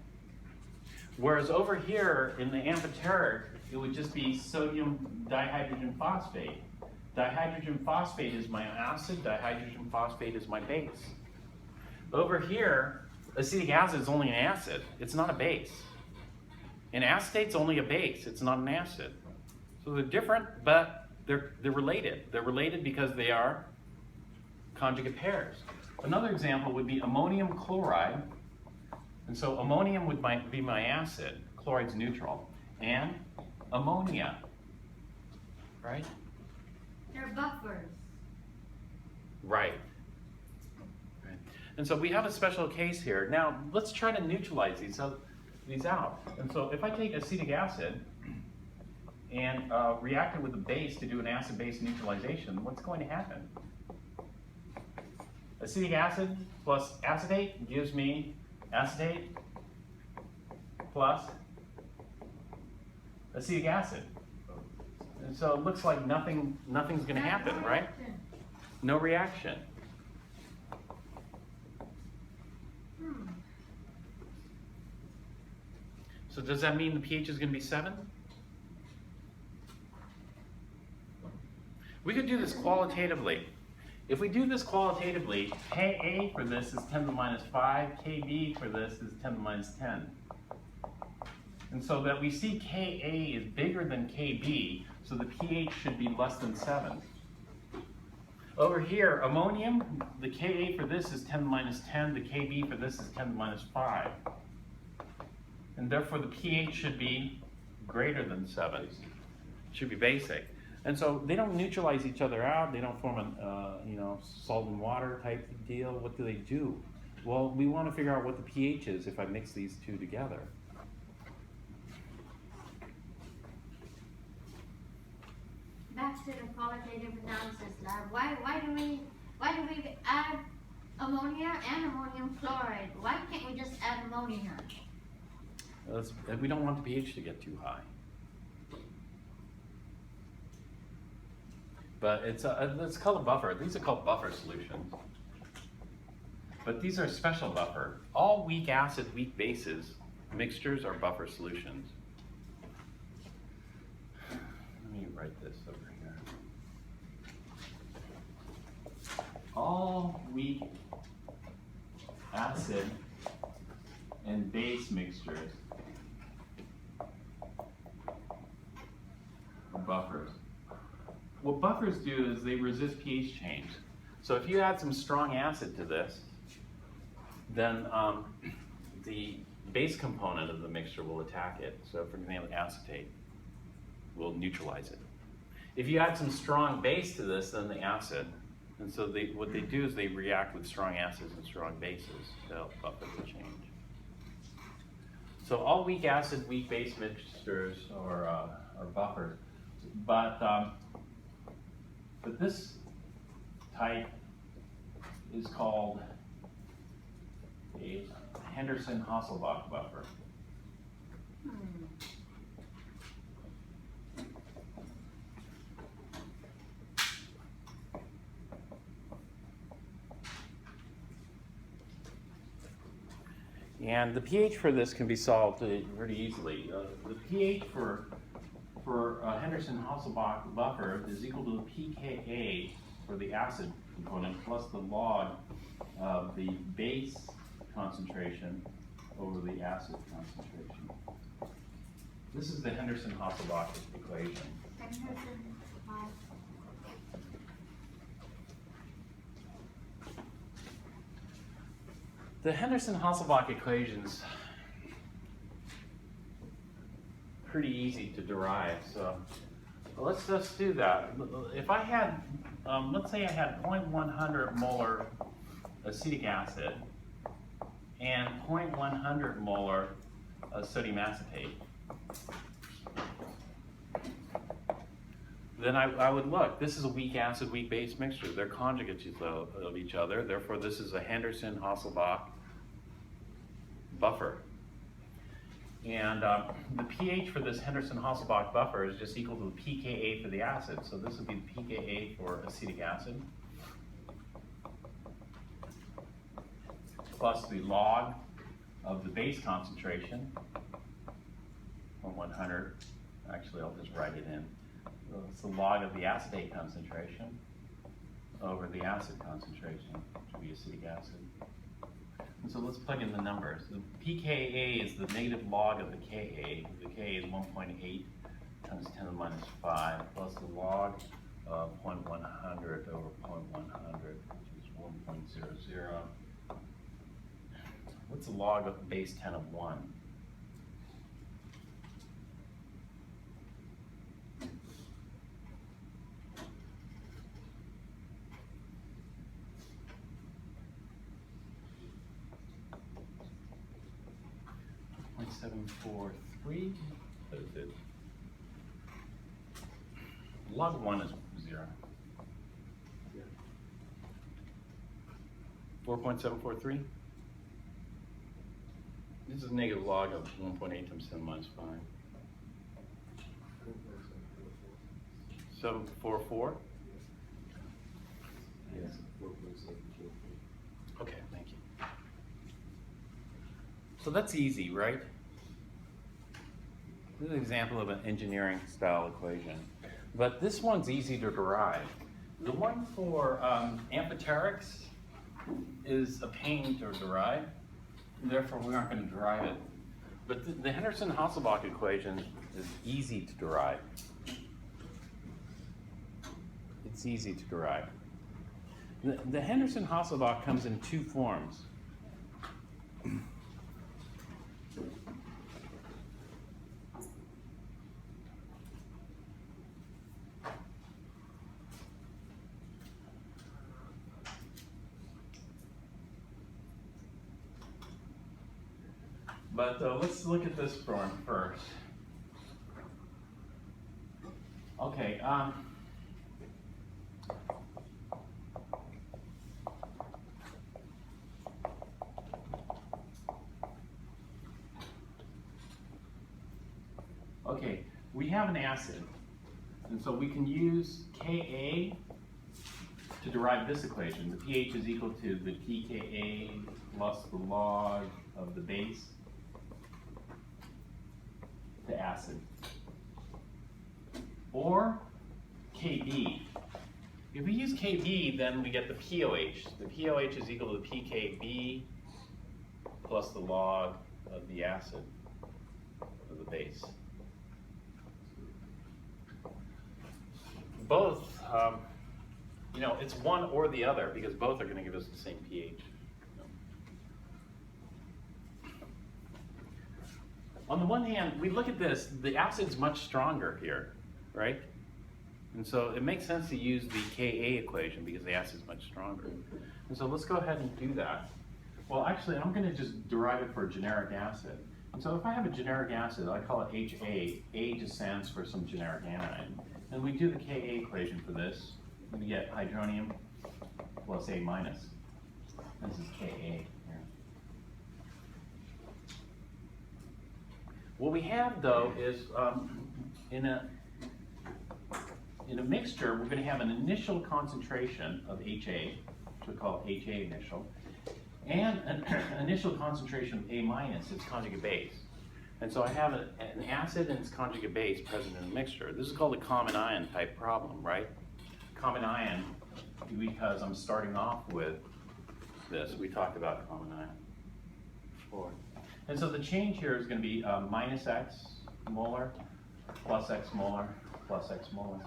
Whereas over here in the amphoteric, it would just be sodium dihydrogen phosphate. Dihydrogen phosphate is my acid, dihydrogen phosphate is my base. Over here, acetic acid is only an acid, it's not a base. And acetate's only a base, it's not an acid. So they're different, but they're related. They're related because they are conjugate pairs. Another example would be ammonium chloride. And so ammonium would be my acid, chloride's neutral, and ammonia, right? They're buffers. Right. And so we have a special case here. Now let's try to neutralize these out. And so if I take acetic acid and react it with a base to do an acid-base neutralization, what's going to happen? Acetic acid plus acetate gives me acetate plus acetic acid. And so it looks like nothing's gonna happen, right? No reaction. So does that mean the pH is gonna be 7? We could do this qualitatively. If we do this qualitatively, Ka for this is 10 to the minus 5, Kb for this is 10 to the minus 10. And so that we see Ka is bigger than Kb, so the pH should be less than 7. Over here, ammonium, the Ka for this is 10 to the minus 10, the Kb for this is 10 to the minus 5. And therefore the pH should be greater than 7. It should be basic. And so they don't neutralize each other out. They don't form a salt and water type deal. What do they do? Well, we want to figure out what the pH is if I mix these two together. Back to the qualitative analysis lab. Why do we add ammonia and ammonium chloride? Why can't we just add ammonia? We don't want the pH to get too high. But it's called a buffer. These are called buffer solutions. But these are special buffer. All weak acid, weak bases mixtures are buffer solutions. Let me write this over here. All weak acid and base mixtures are buffers. What buffers do is they resist pH change. So if you add some strong acid to this, then the base component of the mixture will attack it. So for example, acetate will neutralize it. If you add some strong base to this, then the acid, and so what they do is they react with strong acids and strong bases to help buffer the change. So all weak acid, weak base mixtures are buffers. But this type is called a Henderson-Hasselbalch buffer. And the pH for this can be solved pretty easily. The pH for a Henderson-Hasselbalch buffer is equal to the pKa for the acid component plus the log of the base concentration over the acid concentration. This is the Henderson-Hasselbalch equation. The Henderson-Hasselbalch equation's pretty easy to derive, so let's just do that. If I had, let's say I had 0.100 molar acetic acid and 0.100 molar sodium acetate, then I would look, this is a weak acid, weak base mixture. They're conjugates of each other, therefore this is a Henderson-Hasselbalch buffer. And the pH for this Henderson-Hasselbalch buffer is just equal to the pKa for the acid. So this would be the pKa for acetic acid plus the log of the base concentration, 100. Actually, I'll just write it in. So it's the log of the acetate concentration over the acid concentration, which would be acetic acid. And so let's plug in the numbers. The pKa is the negative log of the Ka. The Ka is 1.8 times 10 to the minus 5 plus the log of 0.100 over 0.100, which is 1.00. What's the log of base 10 of 1? .743. That is it. Log 1 is 0. Yeah. 4.743. This is negative log of 1.8 times 10 minus 5. 744? Yes, 4.7 kilograms. Okay, thank you. So that's easy, right? This is an example of an engineering style equation. But this one's easy to derive. The one for amphoterics is a pain to derive, therefore we aren't going to derive it. But the Henderson-Hasselbalch equation is easy to derive. It's easy to derive. The Henderson-Hasselbalch comes in two forms. But let's look at this form first. Okay. Okay, we have an acid, and so we can use Ka to derive this equation. The pH is equal to the pKa plus the log of the base to acid. Or Kb. If we use Kb, then we get the POH. The POH is equal to the pKb plus the log of the acid of the base. Both, you know, it's one or the other because both are going to give us the same pH. On the one hand, we look at this, the acid's much stronger here, right? And so it makes sense to use the Ka equation because the acid's much stronger. And so let's go ahead and do that. Well, actually, I'm going to just derive it for a generic acid. And so if I have a generic acid, I call it HA. A just stands for some generic anion. And we do the Ka equation for this. We get hydronium plus A minus. This is Ka here. What we have, though, is in a mixture, we're going to have an initial concentration of HA, which we call HA initial, and an initial concentration of A minus, its conjugate base. And so I have an acid and its conjugate base present in the mixture. This is called a common ion type problem, right? Common ion, because I'm starting off with this. We talked about common ion before. And so the change here is going to be minus X molar, plus X molar, plus X molar.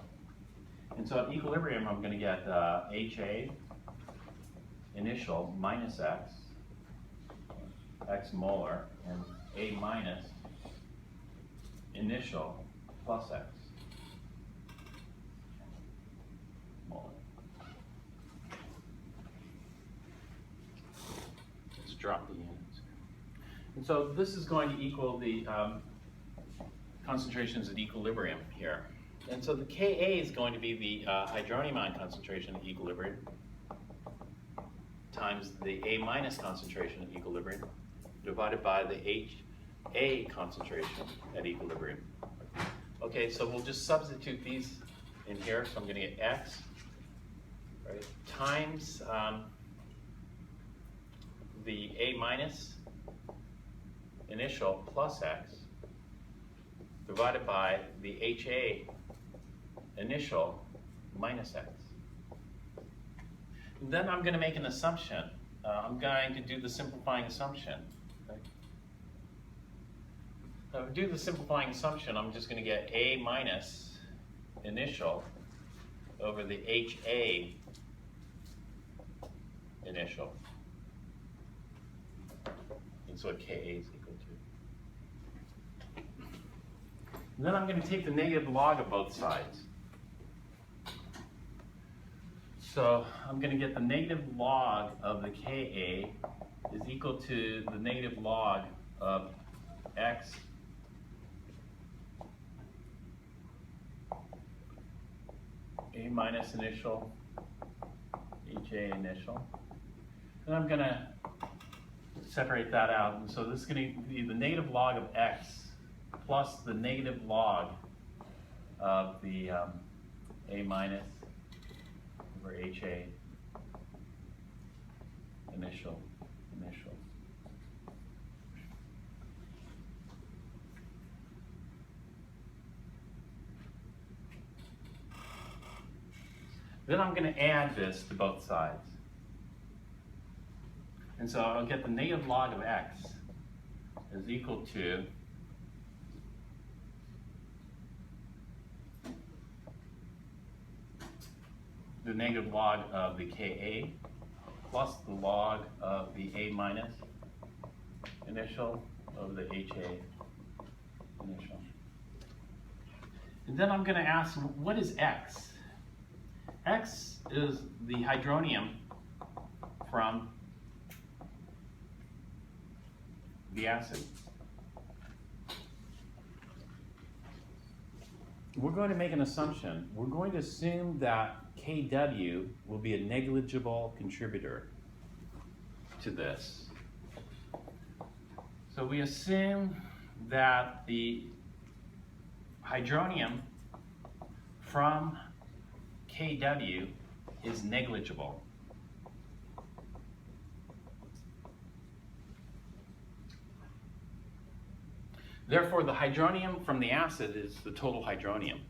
And so at equilibrium, I'm going to get HA initial minus X, X molar, and A minus initial plus X molar. Let's drop the units. And so this is going to equal the concentrations at equilibrium here. And so the Ka is going to be the hydronium ion concentration at equilibrium times the A minus concentration at equilibrium divided by the HA concentration at equilibrium. Okay, so we'll just substitute these in here. So I'm going to get X, right, times the A minus initial plus X divided by the HA initial minus X. And then I'm going to make an assumption. I'm going to do the simplifying assumption. Okay? So to do the simplifying assumption, I'm just going to get A minus initial over the HA initial. That's what Ka is equal to. And then I'm going to take the negative log of both sides. So I'm going to get the negative log of the Ka is equal to the negative log of X A minus initial, HA initial. And I'm going to separate that out. And so this is going to be the negative log of X plus the negative log of the A minus over HA, initial. Then I'm going to add this to both sides. And so I'll get the negative log of x is equal to the negative log of the Ka plus the log of the A minus initial over the HA initial. And then I'm going to ask, what is x? X is the hydronium from the acid. We're going to make an assumption. We're going to assume that Kw will be a negligible contributor to this. So we assume that the hydronium from Kw is negligible. Therefore, the hydronium from the acid is the total hydronium.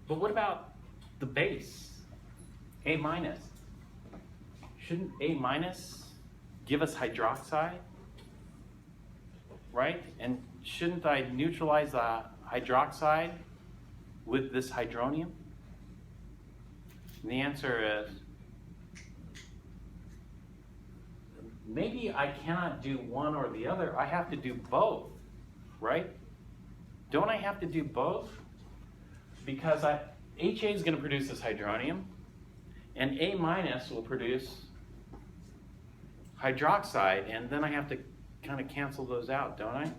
But what about the base, A minus? Shouldn't A minus give us hydroxide, right? And shouldn't I neutralize the hydroxide with this hydronium? And the answer is, maybe I cannot do one or the other. I have to do both, right? Don't I have to do both? Because HA is going to produce this hydronium, and A minus will produce hydroxide, and then I have to kind of cancel those out, don't I?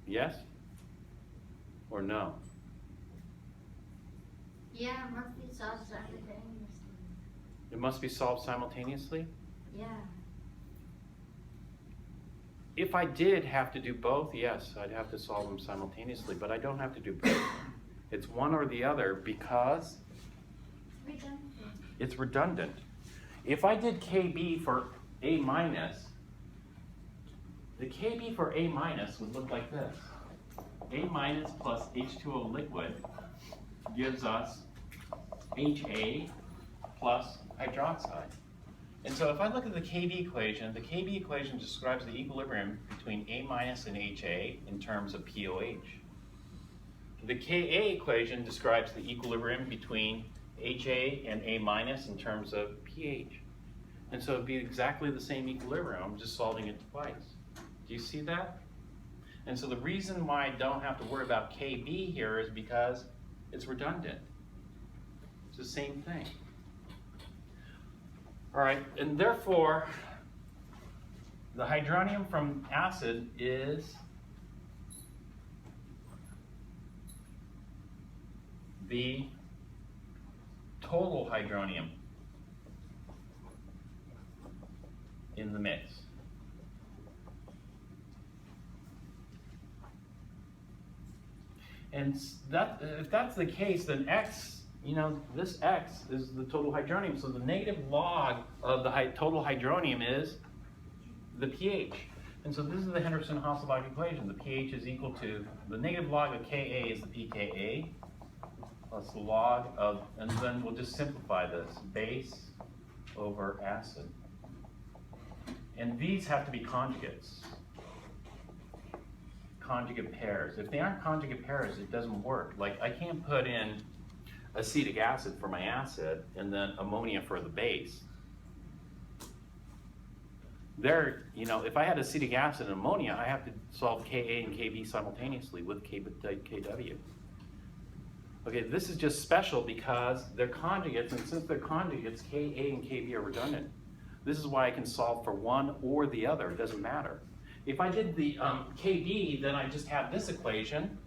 Yes? Or no? Yeah, must be solved simultaneously. It must be solved simultaneously? Yeah. If I did have to do both, yes, I'd have to solve them simultaneously, but I don't have to do both. It's one or the other because it's redundant. If I did Kb for A minus, the Kb for A minus would look like this. A minus plus H2O liquid gives us HA plus hydroxide. And so if I look at the Kb equation describes the equilibrium between A minus and HA in terms of POH. The Ka equation describes the equilibrium between HA and A minus in terms of pH. And so it'd be exactly the same equilibrium, I'm just solving it twice. Do you see that? And so the reason why I don't have to worry about Kb here is because it's redundant. It's the same thing. All right, and therefore, the hydronium from acid is the total hydronium in the mix. And that, if that's the case, then X, you know, this X is the total hydronium. So the negative log of the total hydronium is the pH. And so this is the Henderson-Hasselbalch equation. The pH is equal to, the negative log of Ka is the pKa, plus the log of, and then we'll just simplify this, base over acid. And these have to be conjugates. Conjugate pairs. If they aren't conjugate pairs, it doesn't work. Like, I can't put in acetic acid for my acid and then ammonia for the base. There, you know, if I had acetic acid and ammonia, I have to solve Ka and Kb simultaneously with Kw. Okay, this is just special because they're conjugates, and since they're conjugates, Ka and Kb are redundant. This is why I can solve for one or the other, it doesn't matter. If I did the KB, then I just have this equation,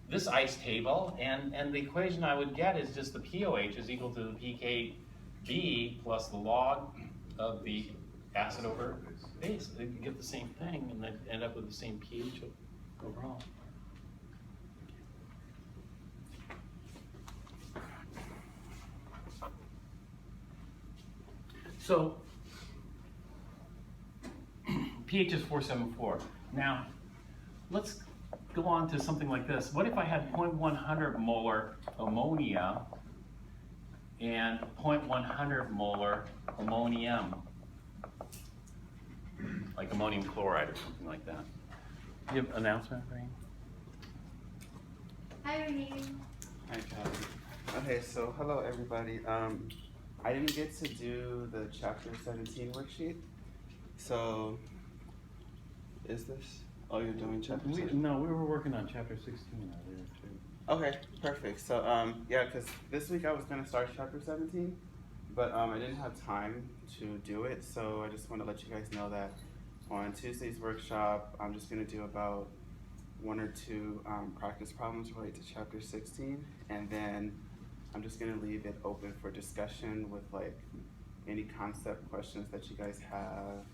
this ice table, and the equation I would get is just the POH is equal to the PKB plus the log of the acid over base. You get the same thing and then end up with the same pH overall. So, pH is 474. Now, let's go on to something like this. What if I had 0.100 molar ammonia and 0.100 molar ammonium? Like ammonium chloride or something like that. Do you have an announcement, Rain? Hi, Renee. Hi, Callie. Okay, so hello everybody. I didn't get to do the chapter 17 worksheet. So, is this? Oh, you're doing chapter 17? No, we were working on chapter 16 earlier too. Okay, perfect. So, yeah, because this week I was going to start chapter 17, but I didn't have time to do it. So I just want to let you guys know that on Tuesday's workshop, I'm just going to do about 1 or 2 practice problems related to chapter 16, and then I'm just gonna leave it open for discussion with like any concept questions that you guys have.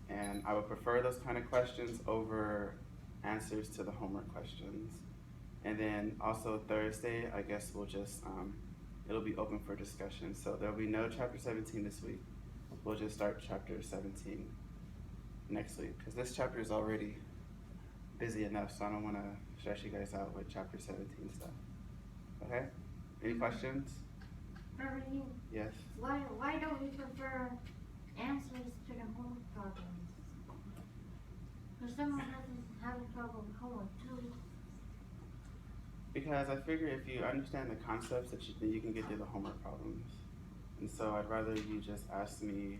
And I would prefer those kind of questions over answers to the homework questions. And then also Thursday, I guess we'll just, it'll be open for discussion. So there'll be no chapter 17 this week. We'll just start chapter 17 next week, because this chapter is already busy enough, so I don't wanna stress you guys out with chapter 17 stuff. Okay? Any questions? Renee, Yes? why don't you prefer answers to the homework problems? Because someone doesn't have trouble with homework too. Because I figure if you understand the concepts that then you can get through the homework problems. And so I'd rather you just ask me,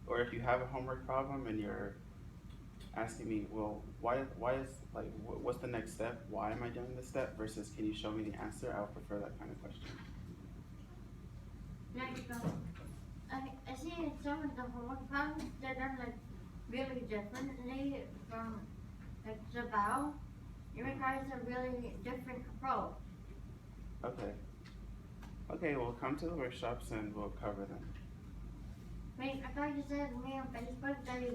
or if you have a homework problem and you're asking me, well, why is, like, what's the next step? Why am I doing this step? Versus, can you show me the answer? I would prefer that kind of question. Like, I see in some of the homework problems, they're done like really differently from like the bow. It requires a really different approach. Okay. Okay, well, come to the workshops and we'll cover them. Wait, I thought you said to me on Facebook that you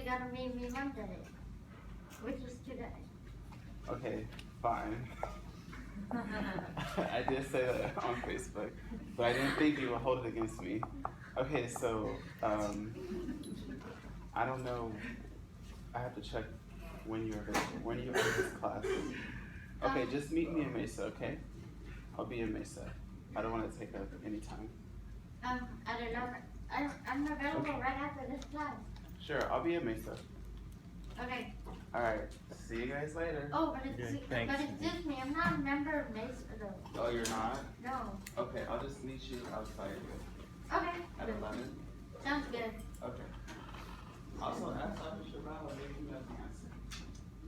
gotta meet me Monday, which is today. Okay, fine. I did say that on Facebook, but I didn't think you would hold it against me. Okay, so, I don't know, I have to check when you're available. When are you in this class? Okay, just meet me in Mesa, okay? I'll be in Mesa. I don't want to take up any time. At 11, I'm available right after this class. Sure, I'll be in Mesa. Okay. Alright, see you guys later. Oh, but it's, Okay, thanks. but it's just me. I'm not a member of Mesa though. Oh, you're not? No. Okay, I'll just meet you outside Okay. at 11. Sounds good. Okay. Also, ask Dr. Shabbat, maybe you have the answer.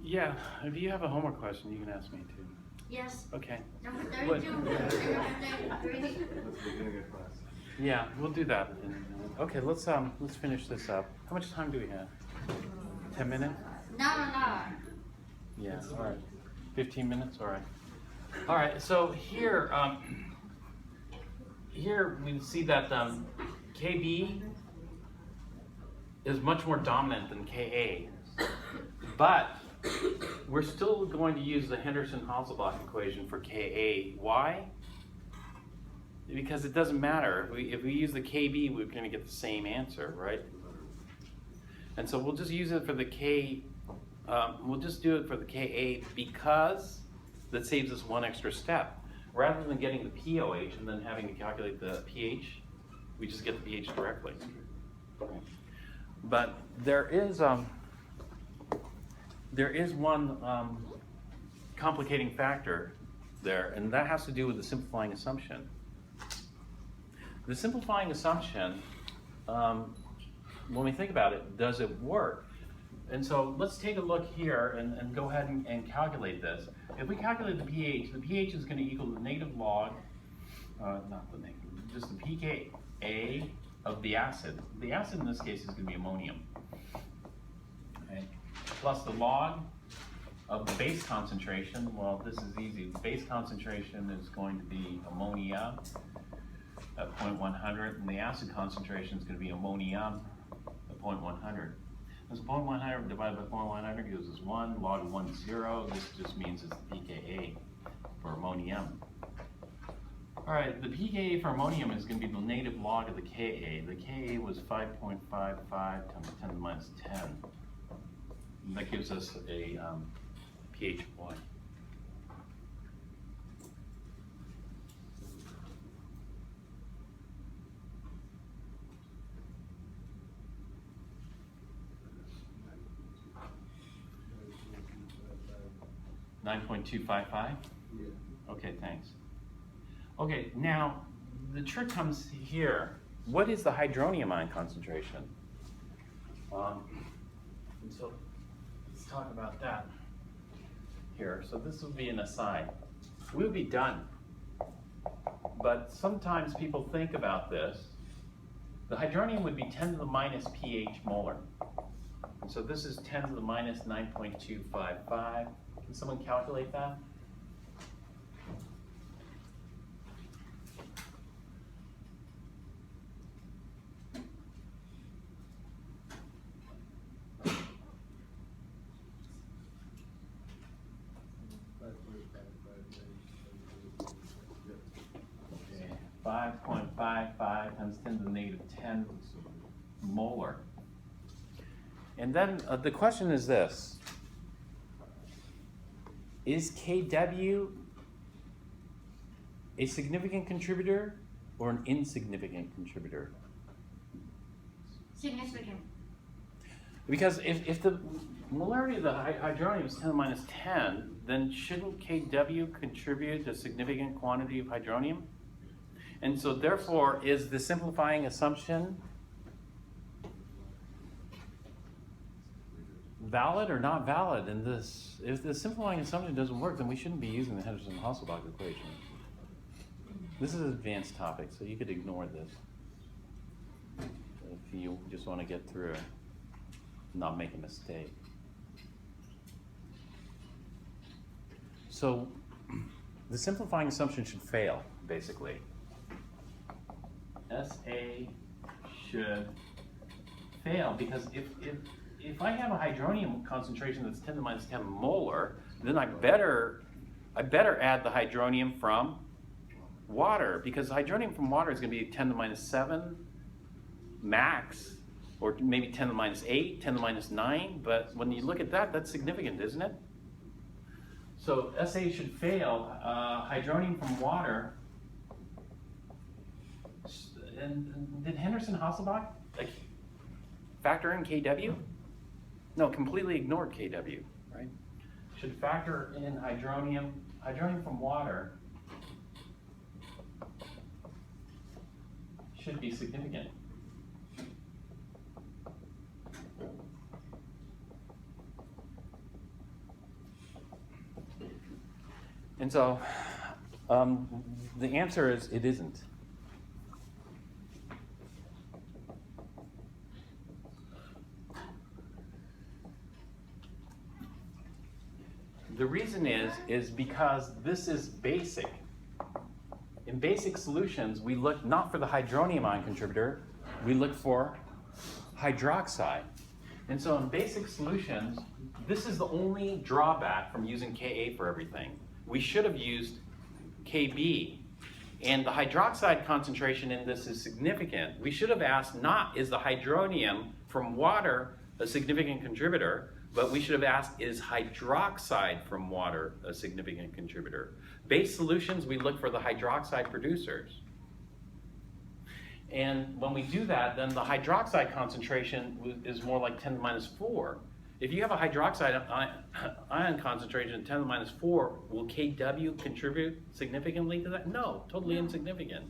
Yeah, if you have a homework question, you can ask me too. Yes. Okay. Number What? 32. Number 33. That's the beginning of class. Yeah, we'll do that. Okay, let's finish this up. How much time do we have? 10 minutes? No. Yeah, all right. 15 minutes, all right. All right, so here, here we see that KB is much more dominant than KA, but we're still going to use the Henderson-Hasselbalch equation for KA. Why? Because it doesn't matter. If we use the KB, we're going to get the same answer, right? And so we'll just use it for the K. We'll just do it for the KA because that saves us one extra step. Rather than getting the POH and then having to calculate the pH, we just get the pH directly. But there is one complicating factor there, and that has to do with the simplifying assumption. The simplifying assumption, when we think about it, does it work? And so let's take a look here and go ahead and calculate this. If we calculate the pH is going to equal the negative log not the negative, just the pKa of the acid. The acid in this case is going to be ammonium. Okay. Plus the log of the base concentration. Well, this is easy. The base concentration is going to be ammonia at 0.100, and the acid concentration is going to be ammonium at 0.100. This 0.100 divided by 0.100 gives us 1. Log of 1 is 0. This just means it's the pKa for ammonium. All right, the pKa for ammonium is going to be the negative log of the Ka. The Ka was 5.55 times 10 to the minus 10. And that gives us a pH of 1. .255? Yeah. Okay, thanks. Okay, now the trick comes here. What is the hydronium ion concentration? And so let's talk about that here. So this would be an aside. We would be done. But sometimes people think about this. The hydronium would be 10 to the minus pH molar. And so this is 10 to the minus 9.255. Can someone calculate that? Okay, 5.55 times 10 to the negative 10 molar. And then the question is this. Is Kw a significant contributor or an insignificant contributor? Significant. Because if the molarity of the hydronium is 10 to the minus 10, then shouldn't Kw contribute a significant quantity of hydronium? And so therefore, is the simplifying assumption valid or not valid in this? If the simplifying assumption doesn't work, then we shouldn't be using the Henderson-Hasselbalch equation. This is an advanced topic, so you could ignore this if you just want to get through it, not make a mistake. So the simplifying assumption should fail, basically. SA should fail because if I have a hydronium concentration that's 10 to the minus 10 molar, then I better add the hydronium from water, because hydronium from water is going to be 10 to the minus 7 max, or maybe 10 to the minus 8, 10 to the minus 9, but when you look at that, that's significant, isn't it? So SA should fail. Hydronium from water. And did Henderson-Hasselbalch factor in Kw? No, completely ignored Kw, right? Should factor in hydronium from water should be significant. And so the answer is it isn't. The reason is because this is basic. In basic solutions, we look not for the hydronium ion contributor, we look for hydroxide. And so in basic solutions, this is the only drawback from using Ka for everything. We should have used Kb. And the hydroxide concentration in this is significant. We should have asked not, is the hydronium from water a significant contributor, but we should have asked, is hydroxide from water a significant contributor? Base solutions, we look for the hydroxide producers. And when we do that, then the hydroxide concentration is more like 10 to the minus 4. If you have a hydroxide ion concentration of 10 to the minus 4, will Kw contribute significantly to that? No, totally insignificant.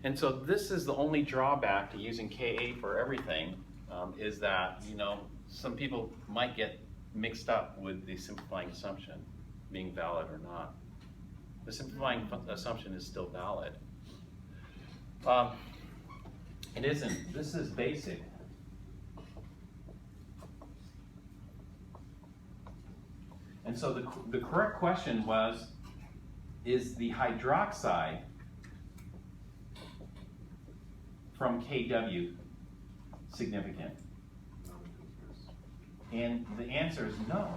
And so this is the only drawback to using Ka for everything, is that, you know, some people might get mixed up with the simplifying assumption being valid or not. the simplifying assumption is still valid. It isn't. This is basic. And so the correct question was, is the hydroxide from KW significant? And the answer is no,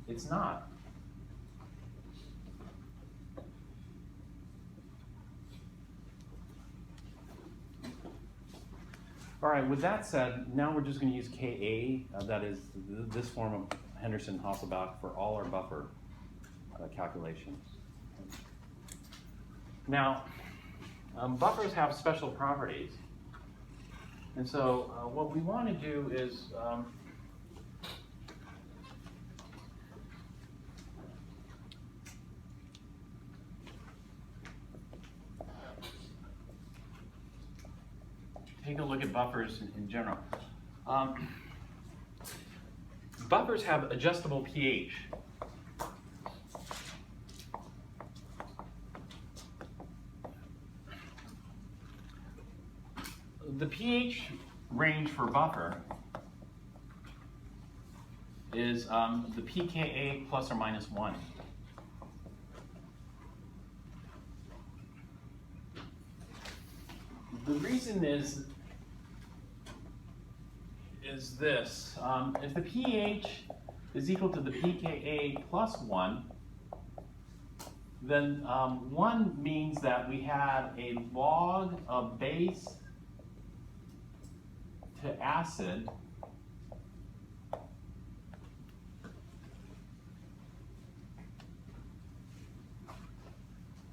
it's not. All right, with that said, now we're just going to use Ka, that is this form of Henderson-Hasselbalch for all our buffer calculations. Now, buffers have special properties. And so what we want to do is take a look at buffers in general. Buffers have adjustable pH. The pH range for buffer is the pKa plus or minus 1. The reason is this. If the pH is equal to the pKa plus 1, then 1 means that we have a log of base to acid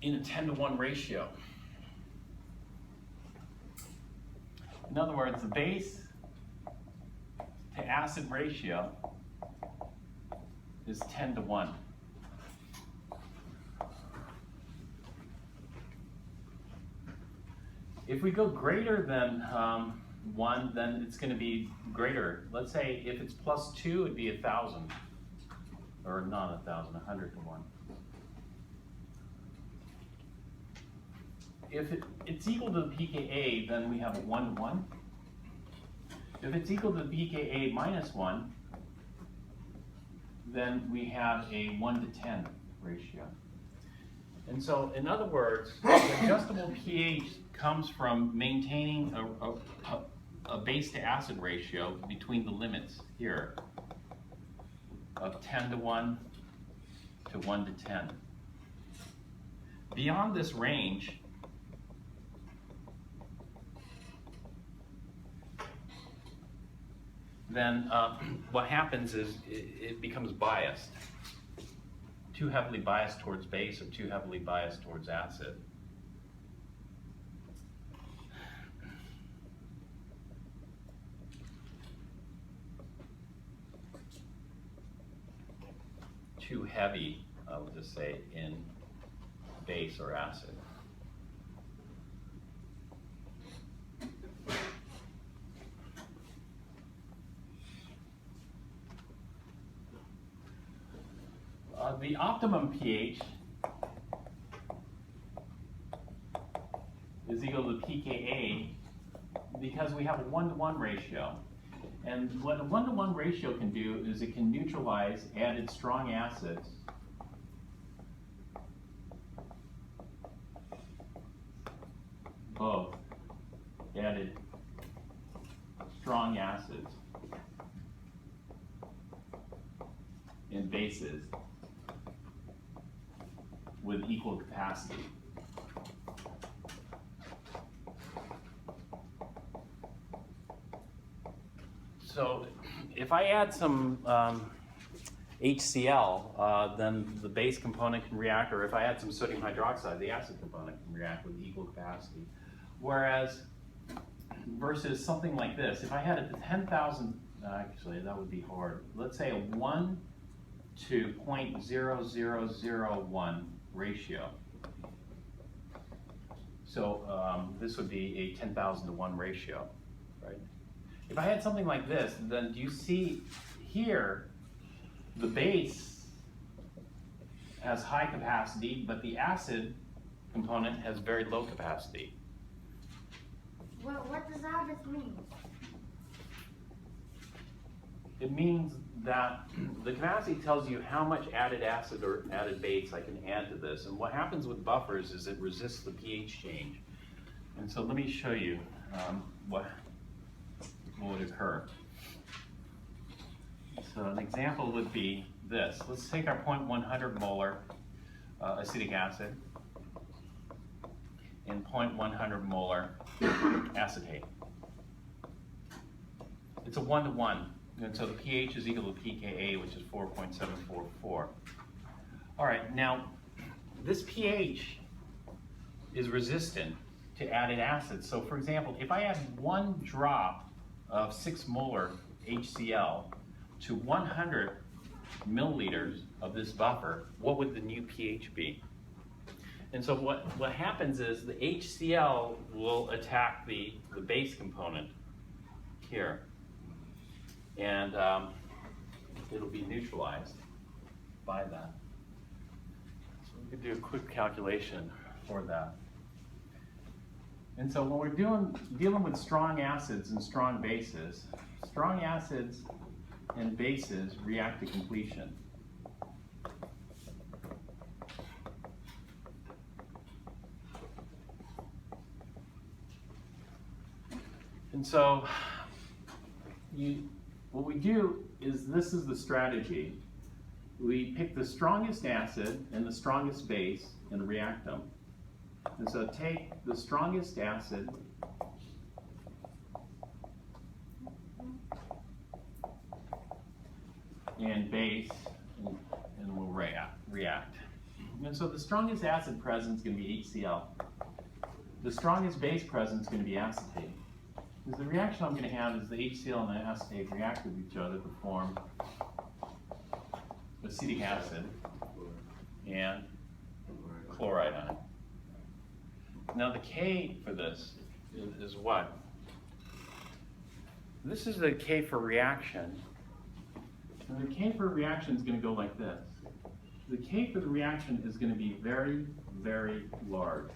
in a 10-to-1 ratio. In other words, the base to acid ratio is 10-to-1. If we go greater than 1, then it's going to be greater. Let's say if it's plus 2, it'd be 1,000. Or not 1,000, 100-to-1. If it's equal to the pKa, then we have a 1-to-1. If it's equal to the pKa minus 1, then we have a 1-to-10 ratio. And so, in other words, the adjustable pH comes from maintaining a base to acid ratio between the limits here of 10-to-1 to 1-to-10. Beyond this range, then what happens is it becomes biased. Too heavily biased towards base or too heavily biased towards acid. Too heavy, I would just say, in base or acid. The optimum pH is equal to pKa because we have a 1-to-1 ratio. And what a 1-to-1 ratio can do is it can neutralize added strong acids both added strong acids and bases with equal capacity. So if I add some HCl, then the base component can react, or if I add some sodium hydroxide, the acid component can react with equal capacity. Whereas, versus something like this, if I had it to 10,000, actually that would be hard. Let's say a 1 to 0.0001 ratio. So this would be a 10,000 to 1 ratio, right? If I had something like this, then do you see here the base has high capacity, but the acid component has very low capacity. Well, what does all this mean? It means that the capacity tells you how much added acid or added base I can add to this. And what happens with buffers is it resists the pH change. And so let me show you what would occur. So an example would be this. Let's take our 0.100 molar acetic acid and 0.100 molar acetate. It's a 1-to-1. And so the pH is equal to pKa, which is 4.744. All right, now this pH is resistant to added acids. So for example, if I add 1 drop of 6 molar HCl to 100 milliliters of this buffer, what would the new pH be? And so what happens is the HCl will attack the base component here. And it'll be neutralized by that. So we could do a quick calculation for that. And so when we're dealing with strong acids and strong bases and bases react to completion. And so what we do is, this is the strategy. We pick the strongest acid and the strongest base and react them. And so take the strongest acid and base and we'll react. And so the strongest acid present is going to be HCl. The strongest base present is going to be acetate. Because the reaction I'm going to have is the HCl and the acetate react with each other to form acetic acid and chloride ion. Now the K for this is what? This is the K for reaction. And the K for reaction is going to go like this. The K for the reaction is going to be very, very large.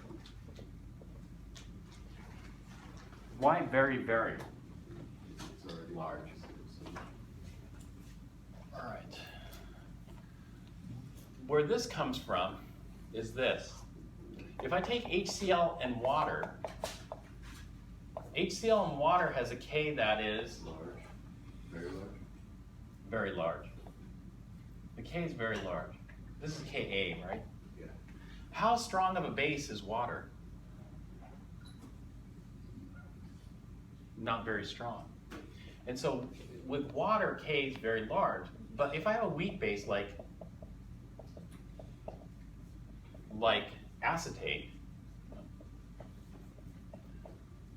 Why very, very large? All right. Where this comes from is this. If I take HCl and water, HCl and water has a K that is Large. Very large. very large. The K is very large. This is Ka, right? Yeah. How strong of a base is water? Not very strong. And so with water, K is very large. But if I have a weak base like acetate,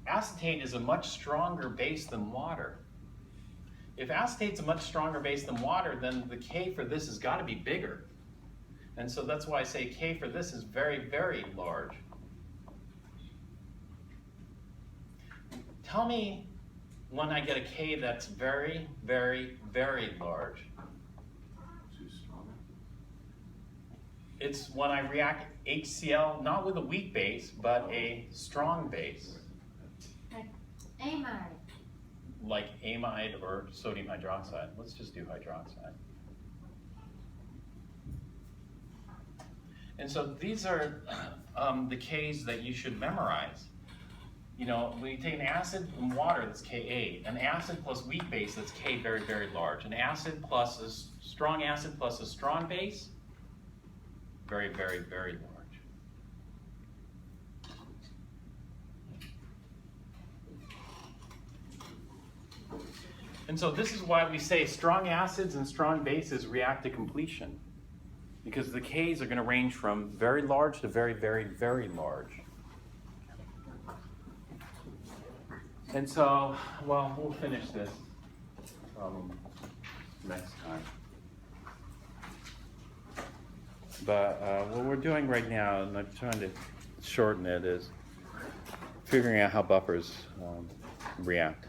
acetate is a much stronger base than water. If acetate's a much stronger base than water, then the K for this has got to be bigger. And so that's why I say K for this is very, very large. Tell me when I get a K that's very, very, very large. Too strong. It's when I react HCl, not with a weak base, but a strong base, Like amide. like amide or sodium hydroxide. Let's just do hydroxide. And so these are the Ks that you should memorize. You know, when you take an acid and water, that's Ka. An acid plus weak base, that's K very, very large. An acid plus a strong acid plus a strong base, very, very, very large. And so this is why we say strong acids and strong bases react to completion, because the Ks are going to range from very large to very, very, very large. And so, well, we'll finish this problem next time. But what we're doing right now, and I'm trying to shorten it, is figuring out how buffers react.